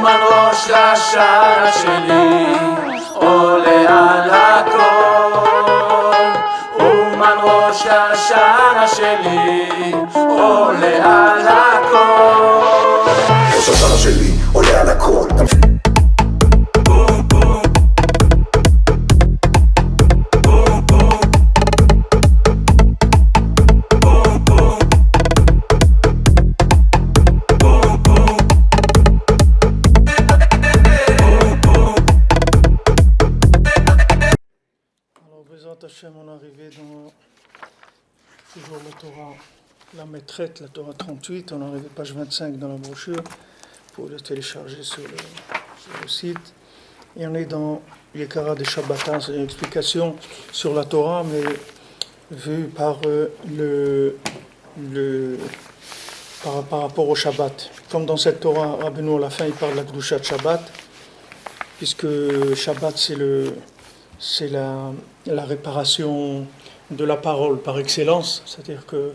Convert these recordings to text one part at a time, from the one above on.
אומן ראש השנה שלי עולה על הכל. אומן ראש השנה שלי עולה על הכל. ראש השנה שלי עולה על הכל. Hachem, on est arrivé dans toujours la Torah, la maîtrette, la Torah 38, on est arrivé page 25 dans la brochure, pour le télécharger sur le site. Et on est dans les Kara des Shabbatins, c'est une explication sur la Torah, mais vue par par rapport au Shabbat. Comme dans cette Torah, Rabbeinu à la fin il parle de la Kedusha de Shabbat, puisque Shabbat c'est la réparation de la parole par excellence, c'est-à-dire que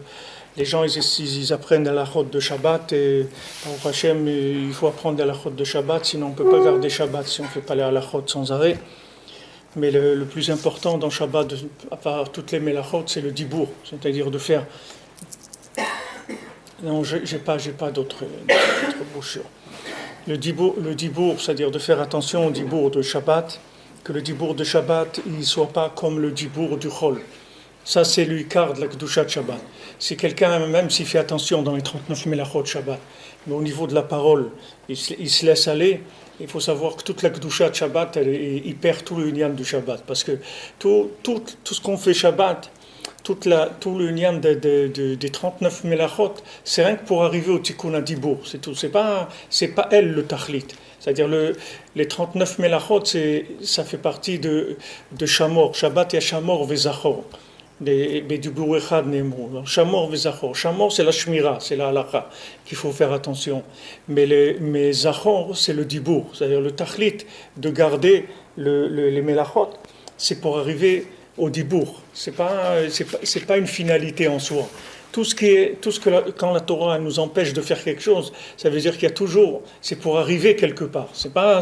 les gens ils apprennent à la chôte de Shabbat et par Hachem il faut apprendre à la chôte de Shabbat, sinon on ne peut pas garder Shabbat si on ne fait pas la chôte sans arrêt. Mais le plus important dans Shabbat, à part toutes les mélachot, c'est le dibour, c'est-à-dire de faire... Non, j'ai pas d'autres brochures. Le dibour, c'est-à-dire de faire attention au dibour de Shabbat, que le dibour de Shabbat il ne soit pas comme le dibour du Chol. Ça, c'est l'ikar de la Kedusha de Shabbat. Si quelqu'un, même s'il fait attention dans les 39 mélachot de Shabbat, mais au niveau de la parole, il se laisse aller, il faut savoir que toute la Kedusha de Shabbat, il perd tout le Inyan du Shabbat. Parce que tout ce qu'on fait Shabbat, tout le Inyan des 39 mélachot, c'est rien que pour arriver au Tikkun HaDibour, c'est tout. C'est pas elle le Tachlit. C'est-à-dire les 39 mélachot, ça fait partie de Shamor. Shabbat, il y a Shamor Vezachor. Bedibour Echad Nemo. Shamor Vezachor. Shamor, c'est la Shmira, c'est la halakha qu'il faut faire attention. Mais Zachor, c'est le Dibour. C'est-à-dire le Tachlit de garder les mélachot, c'est pour arriver au Dibour. C'est pas une finalité en soi. Quand la Torah nous empêche de faire quelque chose, ça veut dire qu'il y a toujours, c'est pour arriver quelque part. C'est pas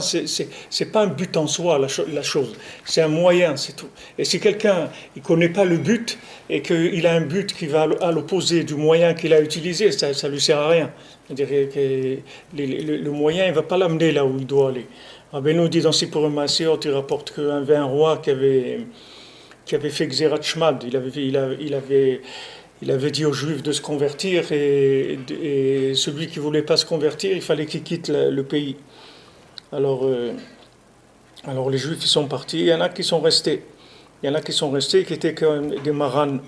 un but en soi la chose. C'est un moyen, c'est tout. Et si quelqu'un il connaît pas le but et qu'il a un but qui va à l'opposé du moyen qu'il a utilisé, ça lui sert à rien. C'est-à-dire que le moyen il va pas l'amener là où il doit aller. Rabbeinu dit dans Sipur Maasiot, il rapporte qu'il y avait un roi qui avait fait Gzerat Shmad. Il avait dit aux Juifs de se convertir et celui qui ne voulait pas se convertir, il fallait qu'il quitte le pays. Alors les Juifs ils sont partis, il y en a qui sont restés. Il y en a qui sont restés, qui étaient comme des marans.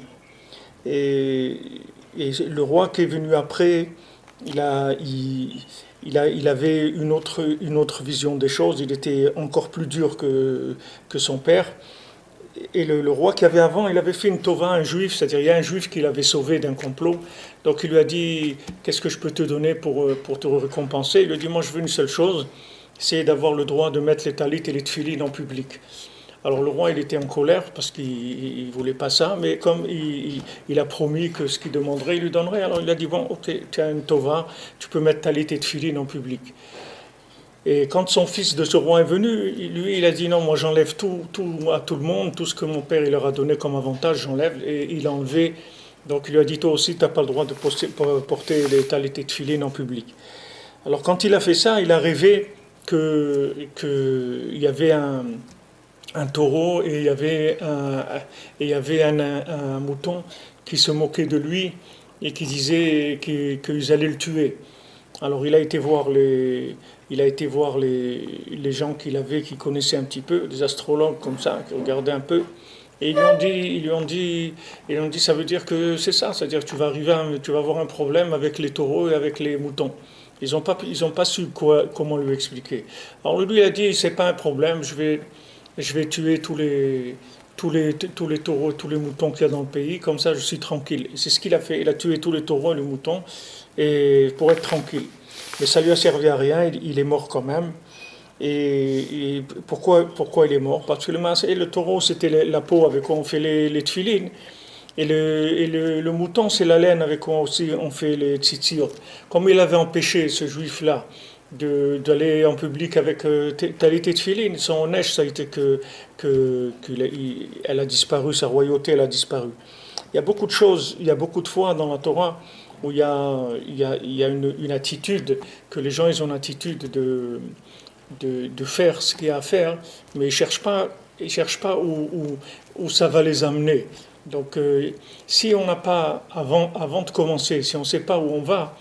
Et le roi qui est venu après, il avait une autre vision des choses, il était encore plus dur que son père. Et le roi qui avait avant, il avait fait une tova à un juif, c'est-à-dire il y a un juif qui l'avait sauvé d'un complot. Donc il lui a dit, qu'est-ce que je peux te donner pour te récompenser? Il lui a dit, moi je veux une seule chose, c'est d'avoir le droit de mettre les talit et les tfilines en public. Alors le roi il était en colère parce qu'il ne voulait pas ça, mais comme il a promis que ce qu'il demanderait, il lui donnerait. Alors il a dit, bon ok, tu as une tova, tu peux mettre talit et tfilines en public. Et quand son fils de ce roi est venu, lui, il a dit non, moi j'enlève tout à tout le monde, tout ce que mon père il leur a donné comme avantage, j'enlève. Et il a enlevé. Donc il lui a dit toi aussi, tu n'as pas le droit de porter les talit et tfilines en public. Alors quand il a fait ça, il a rêvé qu'il y avait un taureau et il y avait un mouton qui se moquait de lui et qui disait qu'ils allaient le tuer. Alors il a été voir les gens qui connaissaient un petit peu, des astrologues comme ça, qui regardaient un peu, et ils lui ont dit, ça veut dire que c'est ça, c'est-à-dire que tu vas avoir un problème avec les taureaux et avec les moutons. Ils ont pas su comment lui expliquer. Alors lui il a dit, c'est pas un problème, je vais tuer tous les taureaux et tous les moutons qu'il y a dans le pays, comme ça je suis tranquille. Et c'est ce qu'il a fait, il a tué tous les taureaux et les moutons, et pour être tranquille. Mais ça lui a servi à rien, il est mort quand même. Et pourquoi il est mort? Parce que le taureau, c'était la peau avec quoi on fait les tfilines. Et le mouton, c'est la laine avec quoi aussi on fait les tzitziot. Comme il avait empêché ce juif-là d'aller en public avec tes tefilines. Son neige, ça a été elle a disparu, sa royauté, elle a disparu. Il y a beaucoup de choses, il y a beaucoup de fois dans la Torah où il y a une attitude, que les gens ils ont une attitude de faire ce qu'il y a à faire, mais ils cherchent pas où ça va les amener. Donc si on n'a pas, avant de commencer, si on ne sait pas où on va,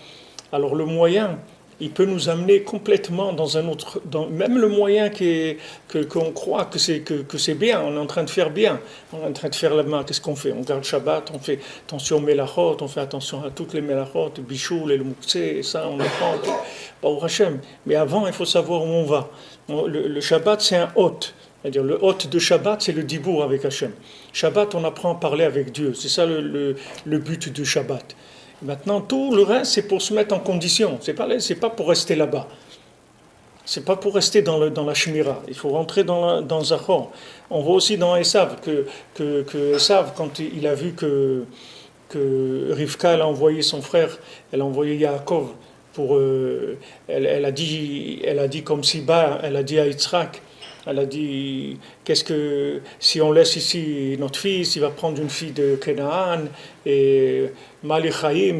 alors le moyen, il peut nous amener complètement dans un autre, même le moyen qu'on croit que c'est bien, on est en train de faire bien, on est en train de faire la main, qu'est-ce qu'on fait? On garde Shabbat, on fait attention aux Melachot, on fait attention à toutes les Melachot, le Bichoul et le Moukse, et ça on le prend, au Hachem. Mais avant, il faut savoir où on va. Le Shabbat, c'est un hôte. C'est-à-dire le hôte de Shabbat, c'est le dibour avec Hachem. Shabbat, on apprend à parler avec Dieu. C'est ça le but du Shabbat. Maintenant, tout le reste, c'est pour se mettre en condition. C'est pas pour rester là-bas. C'est pas pour rester dans la Shmira. Il faut rentrer dans Zachor. On voit aussi dans Esav que Esav, quand il a vu que Rivka, elle a envoyé son frère, elle a envoyé Yaakov pour... elle a dit comme Siba, elle a dit à Yitzhak, elle a dit, si on laisse ici notre fils, il va prendre une fille de Canaan, et Mali Chaim,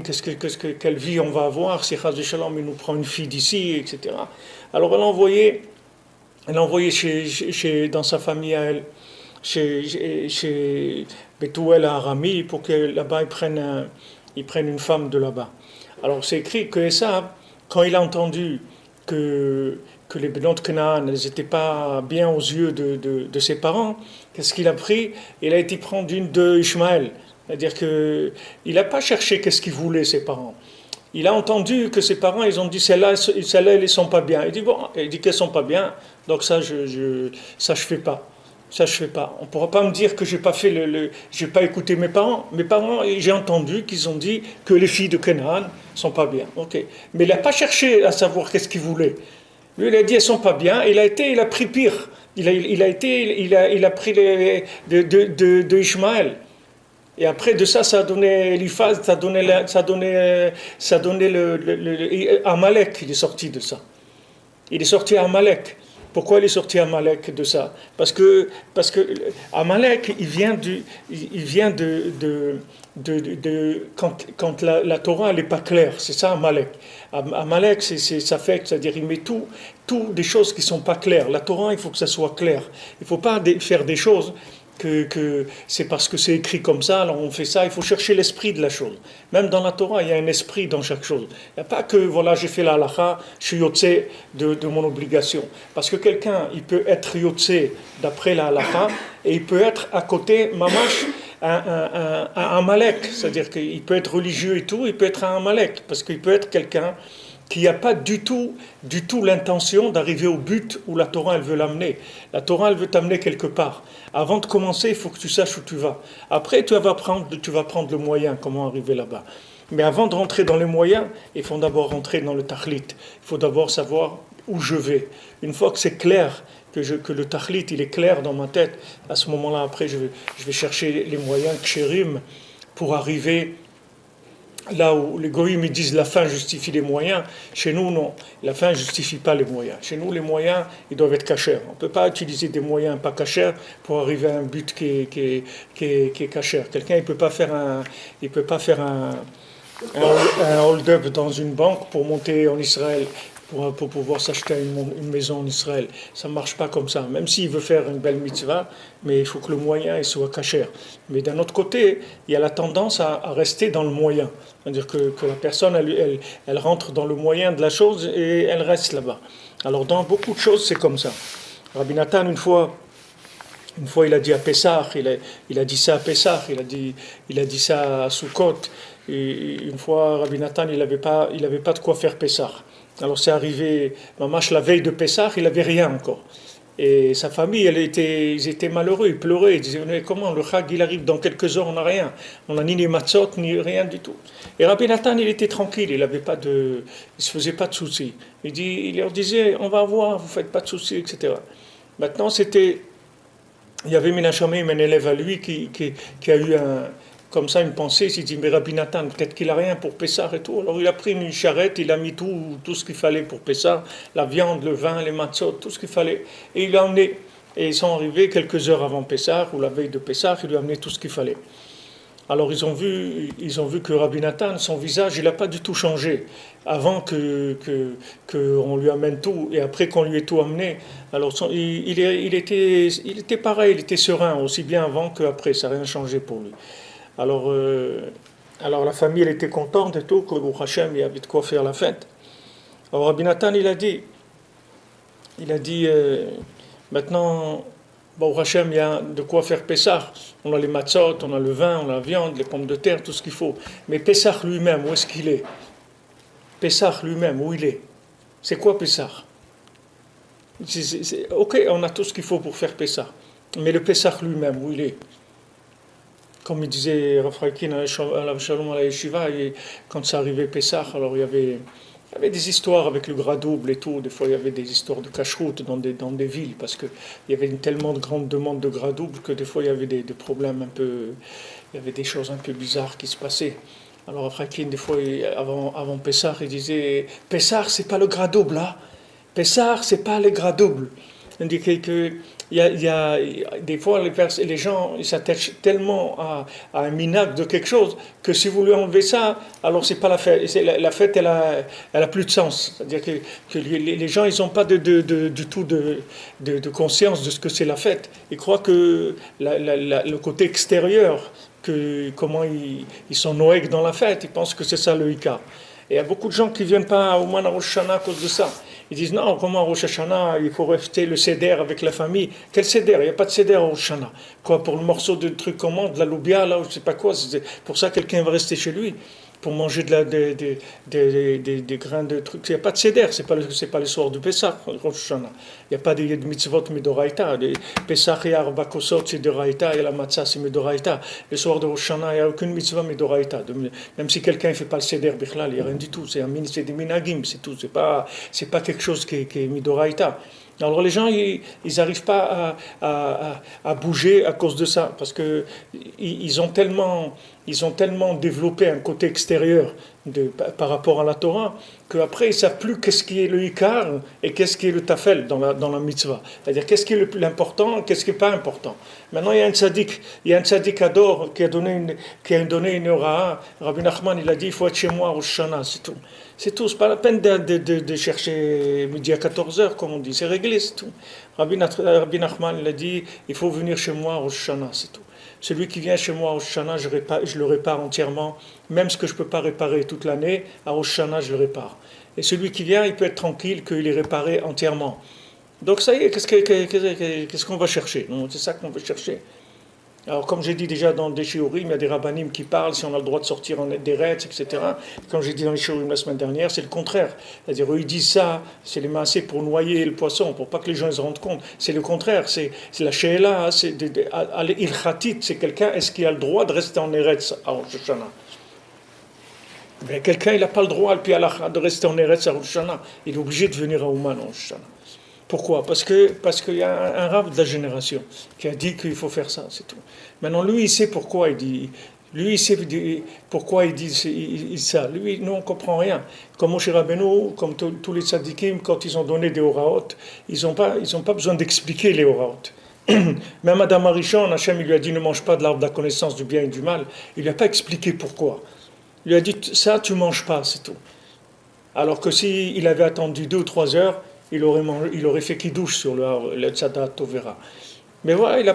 quelle vie on va avoir, si Chaz Shalom il nous prend une fille d'ici, etc. Alors elle a envoyé dans sa famille à elle, chez Bethuel à Arami, pour que là-bas ils prennent une femme de là-bas. Alors c'est écrit que Esav, quand il a entendu que les Benot de Canaan n'étaient pas bien aux yeux de ses parents, qu'est-ce qu'il a pris? Il a été prendre une de Ishmaël. C'est-à-dire qu'il n'a pas cherché qu'est-ce qu'il voulait, ses parents. Il a entendu que ses parents, ils ont dit, celles-là, elles ne sont pas bien. Il dit, bon, il dit qu'elles ne sont pas bien, donc ça, je fais pas. Ça, je fais pas. On ne pourra pas me dire que j'ai pas écouté mes parents. Mes parents, j'ai entendu qu'ils ont dit que les filles de Canaan ne sont pas bien. Ok. Mais il n'a pas cherché à savoir qu'est-ce qu'il voulait. Lui, il a dit, elles ne sont pas bien. Il a pris pire. Il a pris de Ishmaël. Et après de ça, ça a donné Eliphaz, ça a donné Amalek, il est sorti de ça. Il est sorti Amalek. Pourquoi il est sorti Amalek de ça? Parce que Amalek, il vient de quand la Torah n'est pas claire, c'est ça Amalek. Amalek, ça fait, c'est-à-dire il met tout des choses qui sont pas claires. La Torah, il faut que ça soit clair. Il faut pas faire des choses que c'est parce que c'est écrit comme ça, alors on fait ça. Il faut chercher l'esprit de la chose. Même dans la Torah, il y a un esprit dans chaque chose. Il n'y a pas que, voilà, j'ai fait la halakha, je suis yotse de mon obligation. Parce que quelqu'un, il peut être yotse d'après la halakha, et il peut être à côté, mamash, un Amalek. C'est-à-dire qu'il peut être religieux et tout, il peut être un Amalek. Parce qu'il peut être quelqu'un qui n'a pas du tout l'intention d'arriver au but où la Torah elle veut l'amener. La Torah elle veut t'amener quelque part. Avant de commencer, il faut que tu saches où tu vas. Après, tu vas prendre le moyen, comment arriver là-bas. Mais avant de rentrer dans les moyens, il faut d'abord rentrer dans le tahlit. Il faut d'abord savoir où je vais. Une fois que c'est clair, que le tahlit il est clair dans ma tête, à ce moment-là, après, je vais chercher les moyens kshérim pour arriver là où les goïms ils disent la fin justifie les moyens. Chez nous, non. La fin ne justifie pas les moyens. Chez nous, les moyens, ils doivent être cachers. On ne peut pas utiliser des moyens pas cachers pour arriver à un but qui est cacher. Quelqu'un, il ne peut pas faire un hold-up dans une banque pour monter en Israël, pour pouvoir s'acheter une maison en Israël. Ça ne marche pas comme ça. Même s'il veut faire une belle mitzvah, mais il faut que le moyen il soit caché. Mais d'un autre côté, il y a la tendance à rester dans le moyen. C'est-à-dire que la personne, elle rentre dans le moyen de la chose et elle reste là-bas. Alors dans beaucoup de choses, c'est comme ça. Rabbi Nathan, une fois, il a dit à Pessah, il a dit ça à Pessah, il a dit ça à Sukkot. Et une fois, Rabbi Nathan, il avait pas de quoi faire Pessah. Alors c'est arrivé, mamash la veille de Pessah, il n'avait rien encore. Et sa famille, ils étaient malheureux, ils pleuraient, ils disaient, mais comment, le Chag, il arrive dans quelques heures, on n'a rien. On n'a ni les matzot, ni rien du tout. Et Rabbi Nathan, il était tranquille, il se faisait pas de soucis. Il leur disait, on va voir, vous faites pas de soucis, etc. Maintenant, il y avait Menachem, un élève à lui, qui a eu comme ça une pensée, il s'est dit, mais Rabbi Nathan, peut-être qu'il n'a rien pour Pessah et tout. Alors il a pris une charrette, il a mis tout ce qu'il fallait pour Pessah, la viande, le vin, les matzot, tout ce qu'il fallait. Et il l'a emmené. Et ils sont arrivés quelques heures avant Pessah, ou la veille de Pessah, il lui a amené tout ce qu'il fallait. Alors ils ont vu que Rabbi Nathan, son visage, il n'a pas du tout changé. Avant qu'on lui amène tout, et après qu'on lui ait tout amené, alors il était pareil, il était serein, aussi bien avant qu'après, ça n'a rien changé pour lui. Alors la famille, elle était contente et tout, que au Hachem, il y avait de quoi faire la fête. Alors Rabbi Nathan, il a dit, maintenant, au Hachem, il y a de quoi faire Pessah. On a les matzot, on a le vin, on a la viande, les pommes de terre, tout ce qu'il faut. Mais Pessah lui-même, où est-ce qu'il est? Pessah lui-même, où il est? C'est quoi Pessah? Ok, on a tout ce qu'il faut pour faire Pessah. Mais le Pessah lui-même, où il est? Comme il disait Rafraïkin à la Shalom à la Yeshiva, quand ça arrivait Pessah, alors il y avait des histoires avec le gras double et tout. Des fois, il y avait des histoires de cache-route dans des villes, parce qu'il y avait une tellement de grande demande de gras double que des fois, il y avait des problèmes un peu... Il y avait des choses un peu bizarres qui se passaient. Alors, Rafraïkin, des fois, avant Pessah, il disait « Pessah, c'est pas le gras double, là. Pessah, c'est pas les gras doubles. » Il dit que il y a des fois les gens ils s'attachent tellement à un minac de quelque chose que si vous lui enlevez ça, alors c'est pas la fête. La fête elle a plus de sens. C'est-à-dire que les gens ils n'ont pas du tout de conscience de ce que c'est la fête. Ils croient que le côté extérieur, comment ils sont noëques dans la fête, ils pensent que c'est ça le Ika. Et il y a beaucoup de gens qui ne viennent pas au Man à Rosh Hashanah à cause de ça. Ils disent non, comment à Rosh Hashanah, il faut rester le seder avec la famille. Quel seder? Il n'y a pas de seder à Rosh Hashanah. Quoi, pour le morceau de truc comment, de la loubia, là, je ne sais pas quoi, c'est pour ça que quelqu'un va rester chez lui, pour manger des grains de trucs. Il n'y a pas de seder, c'est pas le soir du Pessah, Rosh Hashanah. Il n'y a pas de mitzvot midoraita. Pessah et Arba Kosot, c'est doraita, et la matzah, c'est midoraita. Le soir de Rosh Hashanah, il n'y a aucune mitzvah midoraita. Même si quelqu'un ne fait pas le seder bichlal, il n'y a rien du tout. C'est des minagim, c'est tout. C'est pas quelque chose qui est midoraita. Alors les gens, ils n'arrivent pas à bouger à cause de ça, parce que ils ont tellement développé un côté extérieur par rapport à la Torah, qu'après ils ne savent plus qu'est-ce qui est le Ikar et qu'est-ce qui est le Tafel dans la mitzvah. C'est-à-dire qu'est-ce qui est l'important et qu'est-ce qui n'est pas important. Maintenant il y a un tzaddik Ador qui a donné une hora. Rabbi Nachman il a dit il faut être chez moi au Rosh Hashanah, c'est tout. C'est tout, c'est pas la peine de chercher midi à 14h, comme on dit, c'est réglé, c'est tout. Rabbi Nachman, il a dit, il faut venir chez moi au Rosh Hashanah, c'est tout. Celui qui vient chez moi au Rosh Hashanah, je le répare entièrement, même ce que je ne peux pas réparer toute l'année, à Rosh Hashanah, je le répare. Et celui qui vient, il peut être tranquille qu'il est réparé entièrement. Donc ça y est, qu'est-ce qu'on va chercher? Non, c'est ça qu'on veut chercher. Alors, comme j'ai dit déjà dans des shiurim, il y a des rabbanim qui parlent si on a le droit de sortir en déretz, etc. Comme j'ai dit dans les shiurim la semaine dernière, c'est le contraire. C'est-à-dire, eux, ils disent ça, c'est les massés pour noyer le poisson, pour pas que les gens se rendent compte. C'est le contraire, c'est la she'ela, c'est il-khatit, c'est quelqu'un, est-ce qu'il a le droit de rester en eretz à Rosh Hashanah? Mais quelqu'un, il n'a pas le droit, de rester en eretz à Rosh Hashanah. Il est obligé de venir à Ouman à Rosh Hashanah. Pourquoi? Parce qu'il y a un rave de la génération qui a dit qu'il faut faire ça, c'est tout. Maintenant, lui, il sait pourquoi il dit. Lui, il sait pourquoi il dit ça. Lui, nous, on ne comprend rien. Comme Moshe Rabbeinu, comme tous les tzadikim, quand ils ont donné des oraot, ils n'ont pas besoin d'expliquer les oraot. Même Adam Arishon, Hachem, il lui a dit ne mange pas de l'arbre de la connaissance du bien et du mal. Il lui a pas expliqué pourquoi. Il lui a dit ça, tu ne manges pas, c'est tout. Alors que s'il avait attendu 2 ou 3 heures, il aurait fait kidouche sur le Tzadat Tovera. Mais voilà, il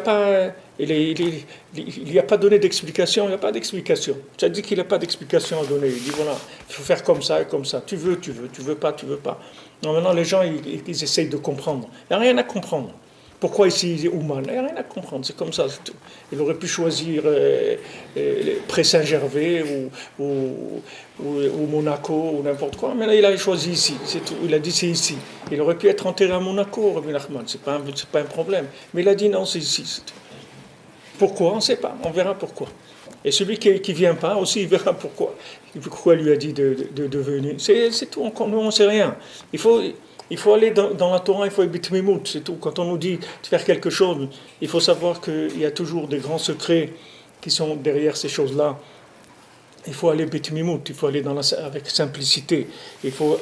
n'y a pas donné d'explication, il n'y a pas d'explication. Ça dit qu'il n'a pas d'explication à donner. Il dit voilà, il faut faire comme ça et comme ça. Tu veux pas. Non, maintenant les gens, ils essayent de comprendre. Il n'y a rien à comprendre. Pourquoi ici Ouman? Il n'y a rien à comprendre, c'est comme ça, c'est tout. Il aurait pu choisir Pré Saint-Gervais ou Monaco ou n'importe quoi, mais là il a choisi ici, c'est tout. Il a dit c'est ici. Il aurait pu être enterré à Monaco, Rabbi Nachman, c'est pas un problème. Mais il a dit non, c'est ici, c'est tout. Pourquoi? On ne sait pas, on verra pourquoi. Et celui qui ne vient pas aussi, il verra pourquoi. Pourquoi il lui a dit de venir. C'est tout, nous on ne sait rien. Il faut aller dans la Torah, il faut être bitmimout, c'est tout. Quand on nous dit de faire quelque chose, il faut savoir qu'il y a toujours des grands secrets qui sont derrière ces choses-là. Il faut aller bitmimout, il faut aller avec simplicité. Il faut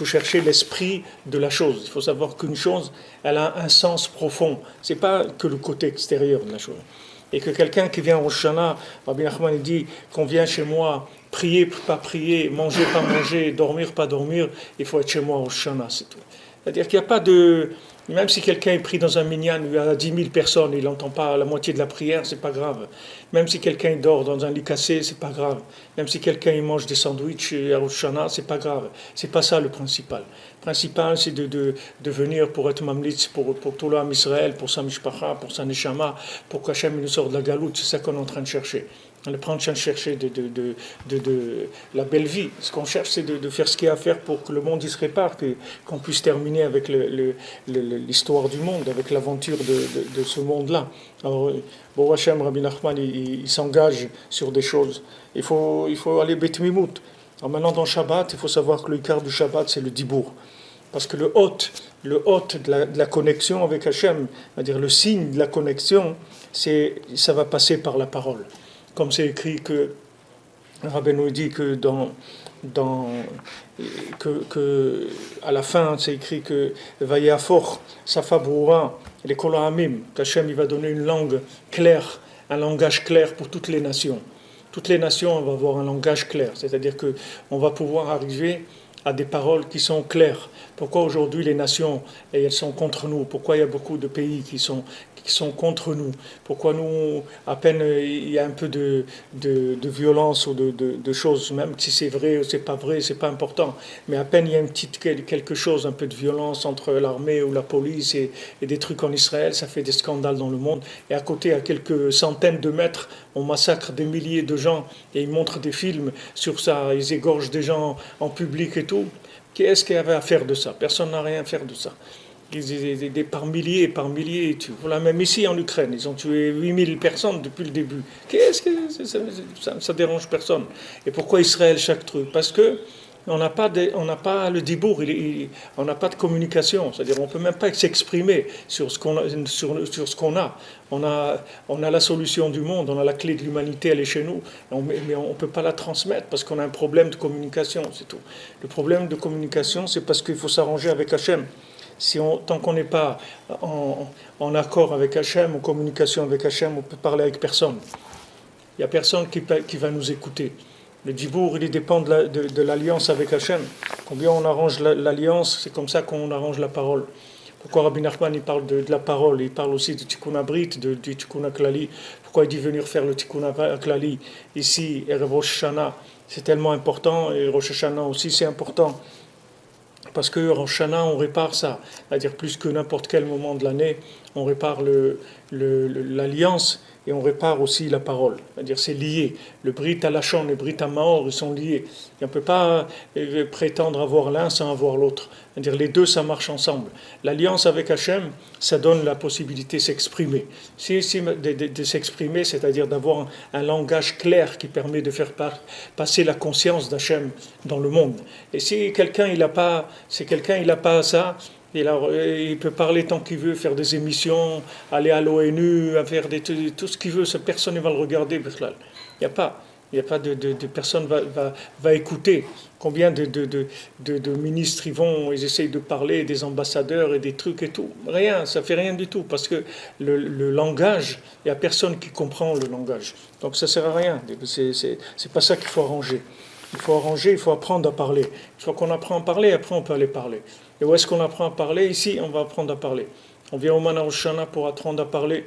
chercher l'esprit de la chose. Il faut savoir qu'une chose, elle a un sens profond. C'est pas que le côté extérieur de la chose. Et que quelqu'un qui vient au Rosh Hashanah, Rabbi Nachman dit qu'on vient chez moi, prier, pas prier, manger, pas manger, dormir, pas dormir, il faut être chez moi au Rosh Hashanah, c'est tout. C'est-à-dire qu'il n'y a pas de... Même si quelqu'un est pris dans un minyan où il y a 10 000 personnes, il n'entend pas la moitié de la prière, c'est pas grave. Même si quelqu'un dort dans un lit cassé, c'est pas grave. Même si quelqu'un il mange des sandwichs à Rosh Hashanah, c'est pas grave. C'est pas ça le principal. Le principal, c'est de venir pour être mamlitz, pour tout l'âme Israël, pour sa mishpacha, pour sa neshama, pour qu'Hachem nous sorte de la galoute. C'est ça qu'on est en train de chercher. On est en train de chercher de la belle vie. Ce qu'on cherche, c'est de faire ce qu'il y a à faire pour que le monde y se répare, qu'on puisse terminer avec l'histoire du monde, avec l'aventure de ce monde-là. Alors, Bon Hachem, Rabbi Nachman, il s'engage sur des choses. Il faut aller betmimout. Alors maintenant, dans Shabbat, il faut savoir que le quart du Shabbat, c'est le dibour. Parce que le hôte de la connexion avec Hachem, c'est-à-dire le signe de la connexion, ça va passer par la parole. Comme c'est écrit que Rabbi nous dit que à la fin, c'est écrit que Vayafor, Safa Broura, les Kolahamim, qu'Hachem il va donner une langue claire, un langage clair pour toutes les nations. Toutes les nations vont avoir un langage clair, c'est-à-dire qu'on va pouvoir arriver à des paroles qui sont claires. Pourquoi aujourd'hui les nations, elles sont contre nous? Pourquoi il y a beaucoup de pays qui sont contre nous? Pourquoi nous, à peine il y a un peu de violence ou de choses, même si c'est vrai ou c'est pas vrai, c'est pas important, mais à peine il y a quelque chose, un peu de violence entre l'armée ou la police et des trucs en Israël, ça fait des scandales dans le monde. Et à côté, à quelques centaines de mètres, on massacre des milliers de gens et ils montrent des films sur ça, ils égorgent des gens en public et tout. Qu'est-ce qu'il y avait à faire de ça? Personne n'a rien à faire de ça. Par milliers, voilà, même ici en Ukraine, ils ont tué 8000 personnes depuis le début. Qu'est-ce que ça dérange personne? Et pourquoi Israël chaque truc? Parce que on n'a pas le dibour, on n'a pas de communication, c'est-à-dire on ne peut même pas s'exprimer sur ce qu'on a. On a la solution du monde, on a la clé de l'humanité, elle est chez nous, mais on ne peut pas la transmettre parce qu'on a un problème de communication, c'est tout. Le problème de communication, c'est parce qu'il faut s'arranger avec Hachem. Tant qu'on n'est pas en accord avec Hachem, en communication avec Hachem, on peut parler avec personne. Il n'y a personne qui va nous écouter. Le dibour, il dépend de l'alliance avec Hachem. Combien on arrange l'alliance, c'est comme ça qu'on arrange la parole. Pourquoi Rabbi Nachman il parle de la parole, il parle aussi du Tikkun Abrit, du Tikkun Klali. Pourquoi il dit venir faire le Tikkun Klali ici, et Rosh Hashanah, c'est tellement important, et Rosh Hashanah aussi c'est important. Parce que Rosh Hashanah, on répare ça, c'est-à-dire plus que n'importe quel moment de l'année, on répare l'alliance et on répare aussi la parole. C'est-à-dire c'est lié. Le Brit Halachon et le Brit Maor, ils sont liés. Et on ne peut pas prétendre avoir l'un sans avoir l'autre. C'est-à-dire les deux, ça marche ensemble. L'alliance avec Hachem, ça donne la possibilité de s'exprimer. De s'exprimer, c'est-à-dire d'avoir un langage clair qui permet de faire passer la conscience d'Hachem dans le monde. Et si quelqu'un il n'a pas ça, il peut parler tant qu'il veut, faire des émissions, aller à l'ONU, faire tout ce qu'il veut, personne ne va le regarder. Il n'y a pas de personne va écouter. Combien de ministres ils essayent de parler, des ambassadeurs et des trucs et tout. Rien, ça fait rien du tout, parce que le langage, il n'y a personne qui comprend le langage. Donc ça ne sert à rien. C'est pas ça qu'il faut arranger. Il faut apprendre à parler. Une fois qu'on apprend à parler, après on peut aller parler. Et où est-ce qu'on apprend à parler? Ici, on va apprendre à parler. On vient au Mana Rosh Hashanah pour apprendre à parler.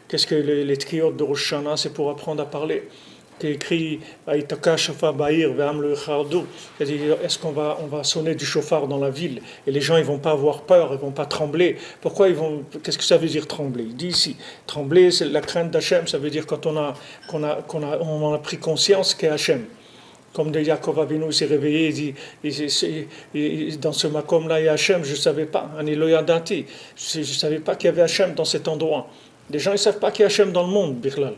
Qu'est-ce que les tkiyot de Rosh Hashanah? C'est pour apprendre à parler. C'est écrit est-ce qu'on va sonner du chauffard dans la ville et les gens ils vont pas avoir peur, ils vont pas trembler? Pourquoi qu'est-ce que ça veut dire trembler? Il dit ici, trembler c'est la crainte d'Hachem, ça veut dire quand on a pris conscience qu'est Hachem. Comme de Yaakov Avinu s'est réveillé, il dit, dans ce makom-là, il y a Hachem, je ne savais pas, un Eloyadati, je ne savais pas qu'il y avait Hachem dans cet endroit. Les gens ne savent pas qu'il y a Hachem dans le monde, Birlal.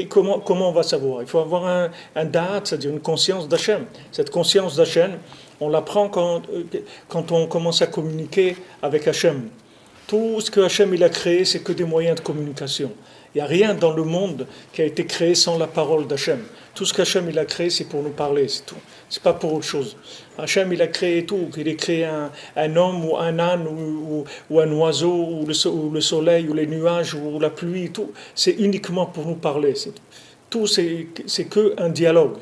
Comment on va savoir? Il faut avoir un da'at, c'est-à-dire une conscience d'Hachem. Cette conscience d'Hachem, on l'apprend quand on commence à communiquer avec Hachem. Tout ce que Hachem il a créé, c'est que des moyens de communication. Il n'y a rien dans le monde qui a été créé sans la parole d'Hachem. Tout ce qu'Hachem il a créé, c'est pour nous parler, c'est tout. C'est pas pour autre chose. Hachem il a créé tout. Il a créé un homme ou un âne ou un oiseau ou le soleil ou les nuages ou la pluie, tout. C'est uniquement pour nous parler. Tout c'est qu'un dialogue.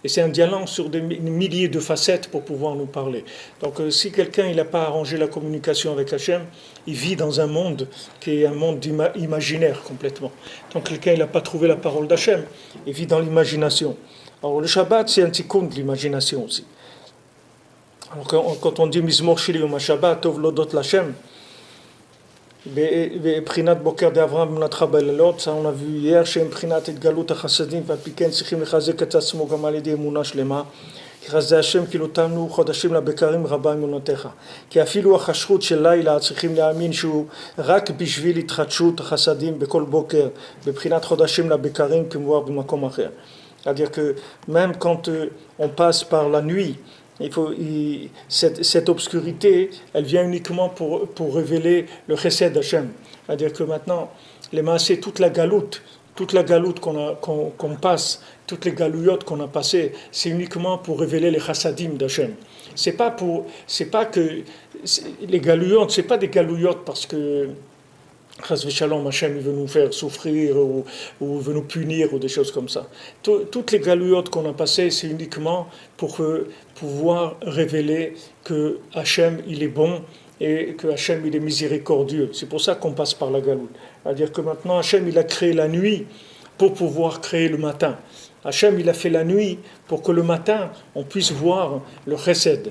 Et c'est un dialogue sur des milliers de facettes pour pouvoir nous parler. Donc si quelqu'un n'a pas arrangé la communication avec Hachem, il vit dans un monde qui est un monde imaginaire complètement. Donc quelqu'un n'a pas trouvé la parole d'Hachem, il vit dans l'imagination. Alors le Shabbat, c'est un tikkun de l'imagination aussi. Alors quand on dit Mizmor Shili Yom HaShabbat, Tov Lodot L'Hachem, ובחינת בוקר דאברהם במנתך בלילות, ça on a vu hier, שמבחינת התגלות החסדים ועל פי כן צריכים לחזק את עצמו גם על ידי אמונה שלמה, כי חסדי השם כאילו תמנו חודשים לבקרים רבה אמונותיך, כי אפילו החשכות של לילה צריכים להאמין שהוא רק בשביל התחדשות החסדים בכל בוקר, בבחינת חודשים לבקרים כמובן במקום אחר. C'est-à-dire que même quand on passe par la nuit, cette obscurité, elle vient uniquement pour révéler le chesed d'Hachem. C'est-à-dire que maintenant, les maasés, toute la galoute qu'on passe, toutes les galouillottes qu'on a passées, c'est uniquement pour révéler les chassadim d'Hachem. C'est pas que les galouillottes, c'est pas des galouillottes parce que Chas v'shalom, Hachem il veut nous faire souffrir ou veut nous punir ou des choses comme ça. Toutes les galouillottes qu'on a passées, c'est uniquement pour pouvoir révéler que Hachem il est bon et que Hachem il est miséricordieux. C'est pour ça qu'on passe par la galoute. C'est-à-dire que maintenant Hachem il a créé la nuit pour pouvoir créer le matin. Hachem il a fait la nuit pour que le matin on puisse voir le chesed.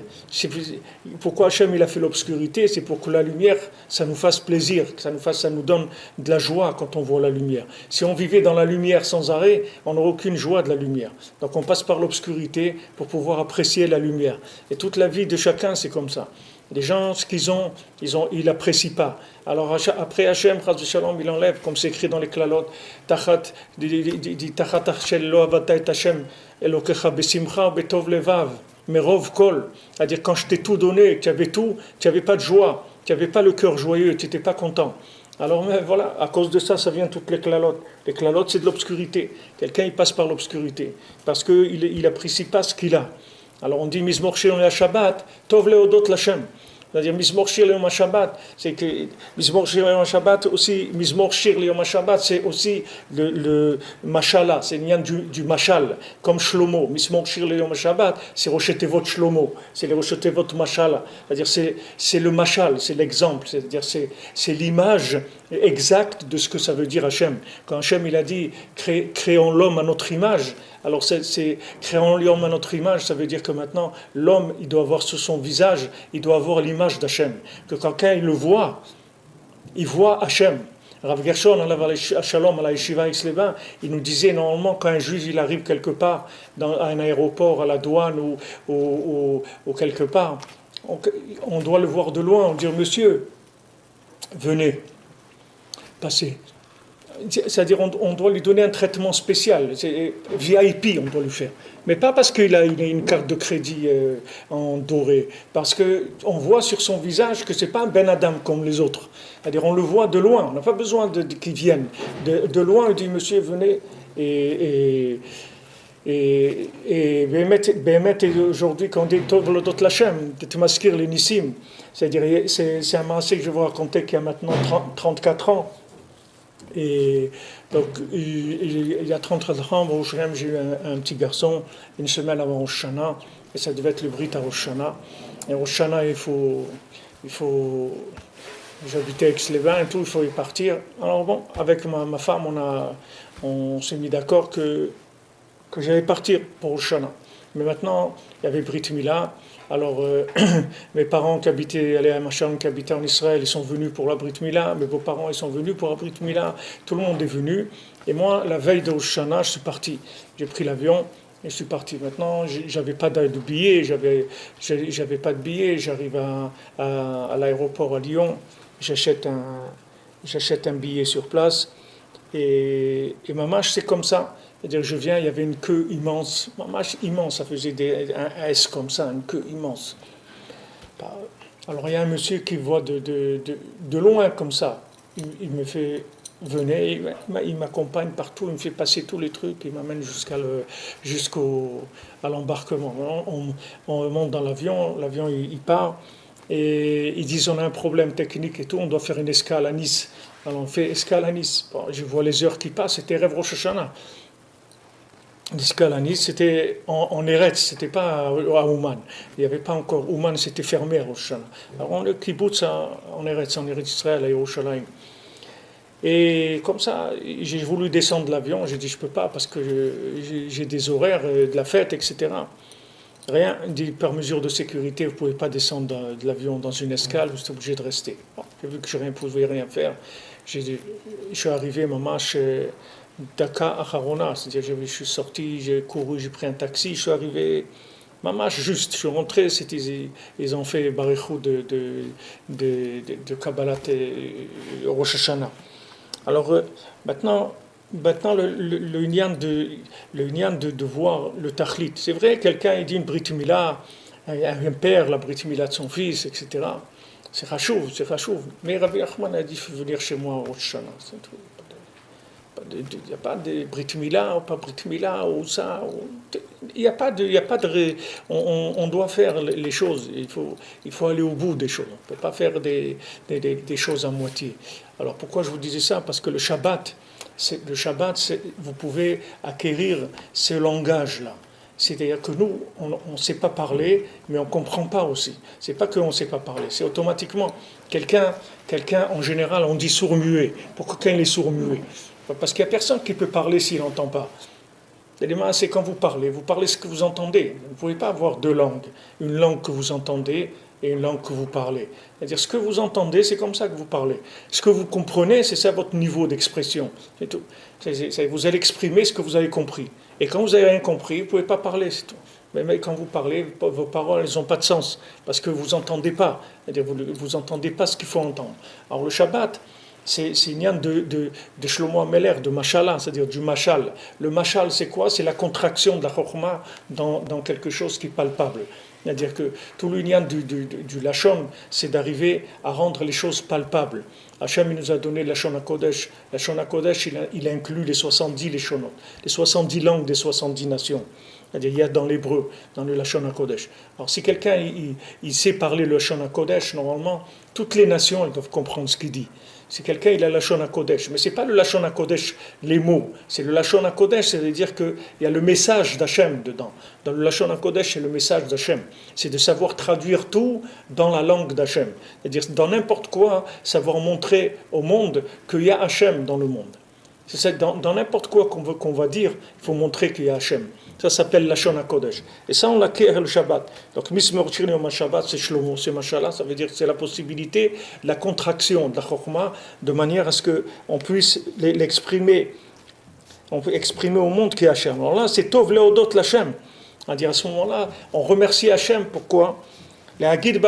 Pourquoi Hachem il a fait l'obscurité? C'est pour que la lumière ça nous fasse plaisir, ça nous donne de la joie quand on voit la lumière. Si on vivait dans la lumière sans arrêt, on n'aurait aucune joie de la lumière. Donc on passe par l'obscurité pour pouvoir apprécier la lumière. Et toute la vie de chacun c'est comme ça. Les gens, ce qu'ils ont, ils n'apprécient pas. Alors après Hachem, Chas v'Shalom, il enlève, comme c'est écrit dans les Klalot, Tachat Hachel lo avata et Hachem Elokecha besimcha betov levav merov kol. C'est-à-dire quand je t'ai tout donné, tu avais tout, tu n'avais pas de joie, tu n'avais pas le cœur joyeux, tu n'étais pas content. Alors mais voilà, à cause de ça, ça vient toutes les Klalot. Les Klalot, c'est de l'obscurité. Quelqu'un, il passe par l'obscurité parce qu'il n'apprécie pas ce qu'il a. Alors on dit Mizmor Shir Yom Shabbat, Tov Leodot L'Hachem. C'est-à-dire Mizmor Shir Yom Shabbat, c'est que Mizmor Shir Yom Shabbat aussi, Mizmor Shir Yom Shabbat, c'est aussi le Mashala, c'est le lien du Mashal, comme Shlomo. Mizmor Shir Yom Shabbat, c'est Roshetevot Shlomo, c'est les Roshetevot Mashala. C'est-à-dire c'est le Mashal, c'est l'exemple, c'est-à-dire c'est l'image exacte de ce que ça veut dire Hachem. Quand Hachem il a dit créons l'homme à notre image, alors c'est créons l'homme à notre image, ça veut dire que maintenant l'homme il doit avoir sur son visage, il doit avoir l'image d'Hachem. Que quand quelqu'un il le voit, il voit Hachem. Rav Gershon, Shalom, à la Yeshiva Aix-les-Bains, il nous disait normalement quand un juif il arrive quelque part, à un aéroport, à la douane ou quelque part, on doit le voir de loin, on dit monsieur, venez, passez. C'est-à-dire on doit lui donner un traitement spécial, c'est VIP on doit lui faire. Mais pas parce qu'il a une carte de crédit en doré, parce qu'on voit sur son visage que ce n'est pas un Ben Adam comme les autres. C'est-à-dire on le voit de loin, on n'a pas besoin qu'il vienne. De loin, il dit monsieur venez et Bémet aujourd'hui quand on dit Tov Lodot L'Hachem, de Tmaskir l'Inissim, c'est-à-dire c'est un maasé que je vais vous raconter qui a maintenant 34 ans. Et donc, il y a 34 ans, au Shem, j'ai eu un petit garçon, une semaine avant Rosh Hashanah, et ça devait être le Brit à Rosh Hashanah. Et Rosh Hashanah, il faut j'habitais à Aix-les-Bains et tout, il faut y partir. Alors bon, avec ma femme, on s'est mis d'accord que j'allais partir pour Rosh Hashanah. Mais maintenant, il y avait Brit Mila. Alors, mes parents qui habitaient, Aléa Machan, qui habitaient en Israël, ils sont venus pour la Brit Mila. Mes beaux-parents, ils sont venus pour la Brit Mila. Tout le monde est venu. Et moi, la veille de Rosh Hashanah, je suis parti. J'ai pris l'avion et je suis parti. Maintenant, j'avais pas de billets, j'avais pas de billets. J'arrive à l'aéroport à Lyon. J'achète un billet sur place. Et ma marche, c'est comme ça. C'est-à-dire, je viens, il y avait une queue immense, immense, ça faisait un S comme ça, une queue immense. Alors, il y a un monsieur qui voit de loin comme ça. Il me fait venait, il m'accompagne partout, il me fait passer tous les trucs, il m'amène jusqu'à l'embarquement. On monte dans l'avion, l'avion il part, et ils disent on a un problème technique et tout, on doit faire une escale à Nice. Alors on fait escale à Nice. Bon, je vois les heures qui passent, c'était Rêve Rosh Hashanah. L'escale à Nice, c'était en Eretz, c'était pas à Ouman. Il n'y avait pas encore, Ouman c'était fermé à Rosh Hashanah. Alors le kibbutz en Eretz Israël, à Yerushalayim. Et comme ça, j'ai voulu descendre de l'avion, j'ai dit je peux pas parce que j'ai des horaires de la fête, etc. Rien, dit par mesure de sécurité, vous ne pouvez pas descendre de l'avion dans une escale, vous êtes obligé de rester. Bon, j'ai vu que je ne pouvais rien faire. Je suis arrivé, maman, chez Daka Acharona, c'est-à-dire je suis sorti, j'ai couru, j'ai pris un taxi, je suis arrivé, maman, juste, je suis rentré, ils ont fait Barichou de Kabbalat Rosh Hashanah. Alors maintenant le Inyan de voir le Tachlit. C'est vrai, quelqu'un il dit une Brit Mila, un père, la Brit Mila de son fils, etc. C'est Rachouv. Mais Rabbi Achman a dit il faut venir chez moi au Rosh Hashanah. C'est tout. Il n'y a pas de Brit Mila ou pas Brit Mila ou ça. Il n'y a pas de. On doit faire les choses. Il faut aller au bout des choses. On ne peut pas faire des choses à moitié. Alors pourquoi je vous disais ça? Parce que le Shabbat, vous pouvez acquérir ce langage-là. C'est-à-dire que nous, on ne sait pas parler, mais on ne comprend pas aussi. C'est pas qu'on ne sait pas parler, c'est automatiquement. Quelqu'un, en général, on dit sourd-muet. Pourquoi quelqu'un il est sourd-muet? Parce qu'il n'y a personne qui peut parler s'il n'entend pas. C'est quand vous parlez ce que vous entendez. Vous ne pouvez pas avoir deux langues. Une langue que vous entendez et une langue que vous parlez. C'est-à-dire, ce que vous entendez, c'est comme ça que vous parlez. Ce que vous comprenez, c'est ça votre niveau d'expression. C'est tout. Vous allez exprimer ce que vous avez compris. Et quand vous n'avez rien compris, vous ne pouvez pas parler, c'est tout. Mais quand vous parlez, vos paroles, elles n'ont pas de sens. Parce que vous n'entendez pas. C'est-à-dire, vous n'entendez pas ce qu'il faut entendre. Alors, le Shabbat, c'est une yann de Shlomo Ameler, de Mashallah, c'est-à-dire du Mashal. Le Mashal, c'est quoi? C'est la contraction de la Chokhmah dans quelque chose qui est palpable. C'est-à-dire que tout l'union du Lachon, c'est d'arriver à rendre les choses palpables. Hachem, il nous a donné le Lachon HaKodesh. Le Lachon HaKodesh, il inclut les 70 Lachonot, les 70 langues des 70 nations. C'est-à-dire, il y a dans l'hébreu, dans le Lachon HaKodesh. Alors, si quelqu'un il sait parler le Lachon HaKodesh, normalement, toutes les nations elles doivent comprendre ce qu'il dit. Si quelqu'un il a le Lachon HaKodesh, mais ce n'est pas le Lachon HaKodesh, les mots, c'est le Lachon HaKodesh, c'est-à-dire qu'il y a le message d'Hachem dedans. Dans le Lachon HaKodesh, c'est le message d'Hachem. C'est de savoir traduire tout dans la langue d'Hachem. C'est-à-dire, dans n'importe quoi, savoir montrer au monde qu'il y a Hachem dans le monde. C'est dans n'importe quoi qu'on va dire, il faut montrer qu'il y a Hachem. Ça s'appelle Lachon HaKodesh. Et ça, on l'acquiert le Shabbat. Donc, Mismorchir Yom HaShabbat, c'est Shlomo, c'est Mashallah, ça veut dire que c'est la possibilité, la contraction de la Chokhmah, de manière à ce qu'on puisse l'exprimer. On peut exprimer au monde qu'il y a Hachem. Alors là, c'est Tov Leodot l'Hachem. C'est-à-dire, à ce moment-là, on remercie Hachem. Pourquoi? C'est-à-dire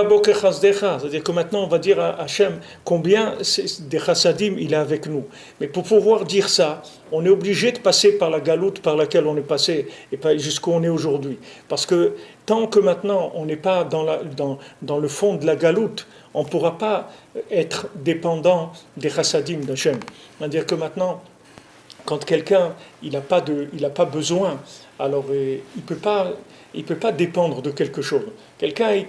que maintenant on va dire à Hachem combien des chassadim il est avec nous. Mais pour pouvoir dire ça, on est obligé de passer par la galoute par laquelle on est passé et pas jusqu'où on est aujourd'hui. Parce que tant que maintenant on n'est pas dans le fond de la galoute, on ne pourra pas être dépendant des chassadim d'Hachem. C'est-à-dire que maintenant, quand quelqu'un il n'a pas besoin, alors il peut pas dépendre de quelque chose. Quelqu'un,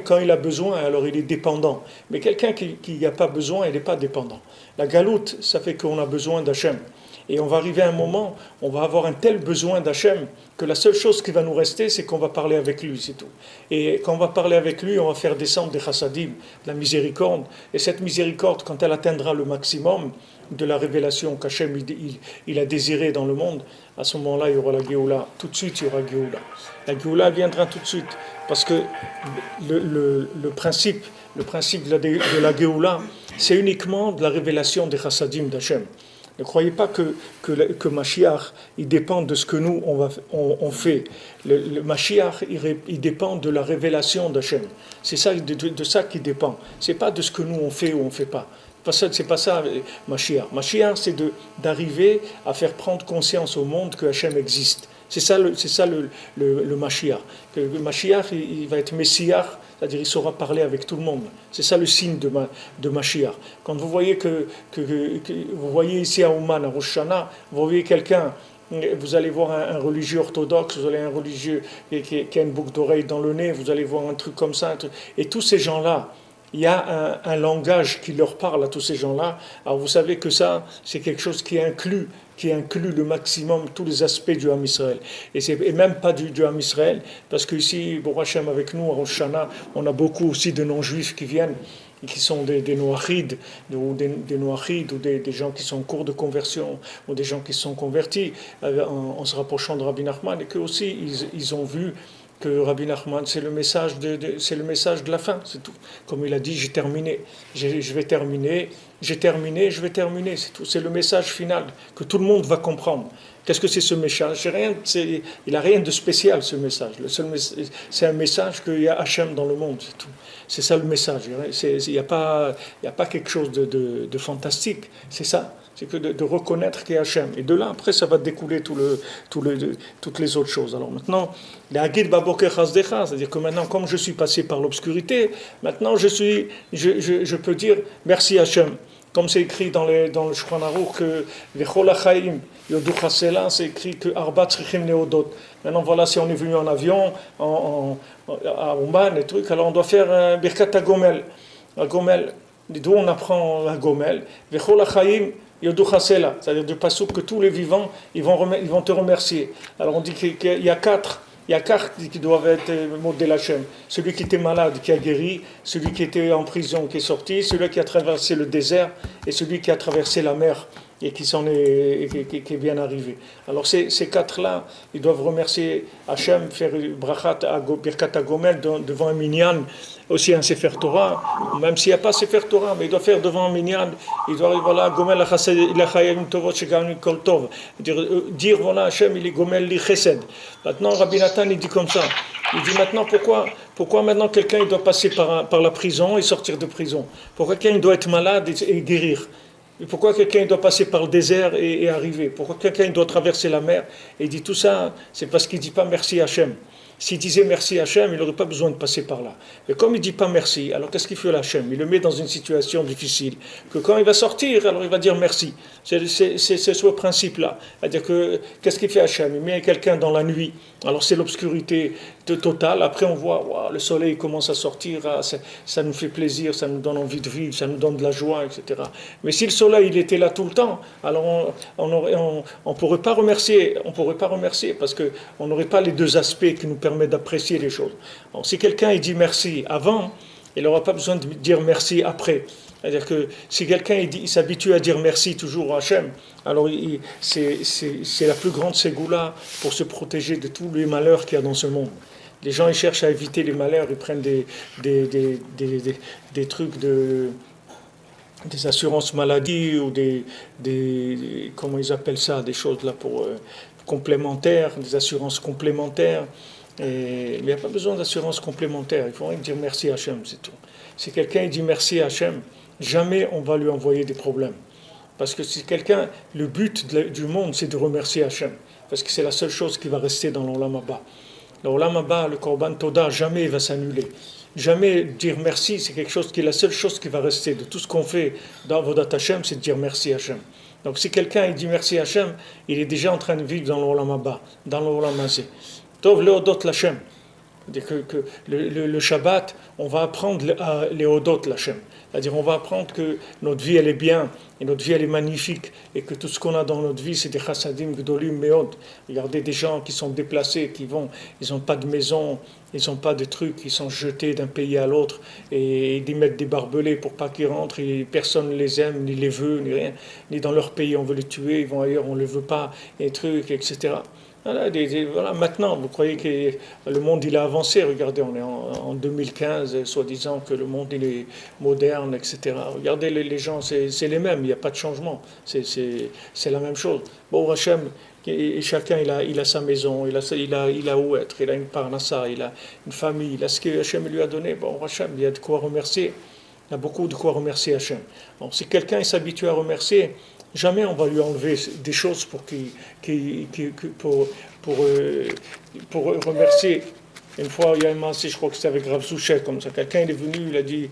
quand il a besoin, alors il est dépendant. Mais quelqu'un qui n'a pas besoin, il n'est pas dépendant. La galoute, ça fait qu'on a besoin d'Hachem. Et on va arriver à un moment, on va avoir un tel besoin d'Hachem que la seule chose qui va nous rester, c'est qu'on va parler avec lui, c'est tout. Et quand on va parler avec lui, on va faire descendre des chassadim, de la miséricorde. Et cette miséricorde, quand elle atteindra le maximum de la révélation qu'Hachem il a désiré dans le monde, à ce moment-là, il y aura la Géoula. Tout de suite, il y aura Géoula. La Géoula viendra tout de suite. Parce que le principe de la Géoula, c'est uniquement de la révélation des chassadim d'Hachem. Ne croyez pas que Mashiach, il dépend de ce que nous, on fait. Le Mashiach, il dépend de la révélation d'Hachem. C'est ça, de ça qu'il dépend. C'est pas de ce que nous, on fait ou on ne fait pas. C'est pas ça, Mashiach. Mashiach, c'est d'arriver à faire prendre conscience au monde que Hachem existe. C'est ça le Mashiach. Que le Mashiach, il va être Messiah, c'est-à-dire il saura parler avec tout le monde. C'est ça le signe de Mashiach. Quand vous voyez que vous voyez ici à Ouman, à Rosh Hashanah, vous voyez quelqu'un, vous allez voir un religieux orthodoxe, vous allez un religieux qui a une boucle d'oreille dans le nez, vous allez voir un truc comme ça, et tous ces gens-là, il y a un langage qui leur parle à tous ces gens-là. Alors vous savez que ça, c'est quelque chose qui inclut le maximum tous les aspects du Ham Israël. Et même pas du Ham Israël, parce qu'ici, Baruch Hashem, avec nous, à Rosh Hashanah, on a beaucoup aussi de non-juifs qui viennent, qui sont des noachides, ou des gens qui sont en cours de conversion, ou des gens qui sont convertis en se rapprochant de Rabbi Nachman, et qu'eux aussi, ils ont vu que Rabbi Nachman, c'est le message de la fin, c'est tout. Comme il a dit, j'ai terminé, je vais terminer, c'est tout. C'est le message final que tout le monde va comprendre. Qu'est-ce que c'est ce message? Il n'a rien de spécial, ce message. C'est un message qu'il y a Hachem dans le monde, c'est tout. C'est ça le message. Il n'y a pas quelque chose de fantastique. C'est ça. C'est que de reconnaître qu'il y a Hachem. Et de là, après, ça va découler toutes les autres choses. Alors maintenant, l'Agid Baboker Chazdecha, c'est-à-dire que maintenant, comme je suis passé par l'obscurité, maintenant je peux dire merci Hachem. Comme c'est écrit dans le Shulchan Aruch que Vechol HaChaim Yodu Chasela, c'est écrit que Arba Tzrichim Neodot. Maintenant, voilà, si on est venu en avion, à Ouman, et trucs, alors on doit faire Birkat HaGomel. D'où on apprend la Gomel. Vechol HaChaim Yodu Chasela, c'est-à-dire du passouk que tous les vivants, ils vont te remercier. Alors on dit qu'il y a quatre qui doivent être modèles Hachem. Celui qui était malade, qui a guéri, celui qui était en prison, qui est sorti, celui qui a traversé le désert, et celui qui a traversé la mer et qui est bien arrivé. Alors ces quatre-là, ils doivent remercier Hachem, faire brachat birkat HaGomel devant un minyan, aussi un Sefer Torah, même s'il n'y a pas Sefer Torah, mais il doit faire devant un minyan, il doit voilà Gomel l'achayim tovot sheganu kol tov, dire voilà Hachem il est Gomel li chesed. Maintenant Rabbi Nathan il dit comme ça, il dit maintenant pourquoi maintenant quelqu'un il doit passer par la prison et sortir de prison? Pourquoi quelqu'un il doit être malade et guérir? Et pourquoi quelqu'un doit passer par le désert et arriver? Pourquoi quelqu'un doit traverser la mer? Et il dit tout ça, c'est parce qu'il ne dit pas merci Hachem. S'il disait merci Hachem, il n'aurait pas besoin de passer par là. Mais comme il ne dit pas merci, alors qu'est-ce qu'il fait Hachem? Il le met dans une situation difficile. Que quand il va sortir, alors il va dire merci. C'est ce principe-là. C'est-à-dire que, qu'est-ce qu'il fait Hachem? Il met quelqu'un dans la nuit. Alors c'est l'obscurité totale. Après on voit, wow, le soleil commence à sortir. Ça nous fait plaisir, ça nous donne envie de vivre, ça nous donne de la joie, etc. Mais si le soleil il était là tout le temps, alors on pourrait pas remercier. On pourrait pas remercier parce qu'on n'aurait pas les deux aspects qui nous permettent d'apprécier les choses. Alors, si quelqu'un il dit merci avant, il n'aura pas besoin de dire merci après. C'est-à-dire que si quelqu'un il s'habitue à dire merci toujours à Hachem, alors c'est la plus grande ségoula pour se protéger de tous les malheurs qu'il y a dans ce monde. Les gens ils cherchent à éviter les malheurs, ils prennent des trucs des assurances maladie ou des comment ils appellent ça, des choses là pour complémentaires, des assurances complémentaires. Mais il n'y a pas besoin d'assurance complémentaire, il faut rien dire merci à Hachem, c'est tout. Si quelqu'un dit merci à Hachem, jamais on va lui envoyer des problèmes. Parce que si quelqu'un, le but du monde, c'est de remercier Hachem. Parce que c'est la seule chose qui va rester dans l'Olam Haba. L'Olam Haba, le Korban Toda, jamais il va s'annuler. Jamais dire merci, c'est quelque chose qui est la seule chose qui va rester. De tout ce qu'on fait dans Vodat Hachem, c'est de dire merci à Hachem. Donc si quelqu'un il dit merci à Hachem, il est déjà en train de vivre dans l'Olam Haba, dans l'Olam Hazé. Tov leodot l'Hachem. C'est-à-dire que le Shabbat, on va apprendre à leodot l'Hachem. C'est-à-dire on va apprendre que notre vie elle est bien, et notre vie elle est magnifique, et que tout ce qu'on a dans notre vie c'est des chassadim gdolim meod. Regardez des gens qui sont déplacés, ils n'ont pas de maison, ils n'ont pas de trucs, ils sont jetés d'un pays à l'autre, et ils mettent des barbelés pour pas qu'ils rentrent, et personne ne les aime, ni les veut, ni rien, ni dans leur pays on veut les tuer, ils vont ailleurs, on ne les veut pas, et trucs, etc. Voilà, maintenant, vous croyez que le monde il a avancé, regardez, on est en 2015, soi-disant que le monde il est moderne, etc. Regardez les gens, c'est les mêmes, il n'y a pas de changement, c'est la même chose. Bon, Hachem, et chacun il a sa maison, il a où être, il a une parnassa, il a une famille, il a ce que Hachem lui a donné. Bon, Hachem, il y a de quoi remercier, il y a beaucoup de quoi remercier Hachem. Donc, si quelqu'un s'habitue à remercier, jamais on va lui enlever des choses pour remercier. Une fois, il y a un massé, je crois que c'était avec Rav Zouchet, comme ça. Quelqu'un il est venu, il a dit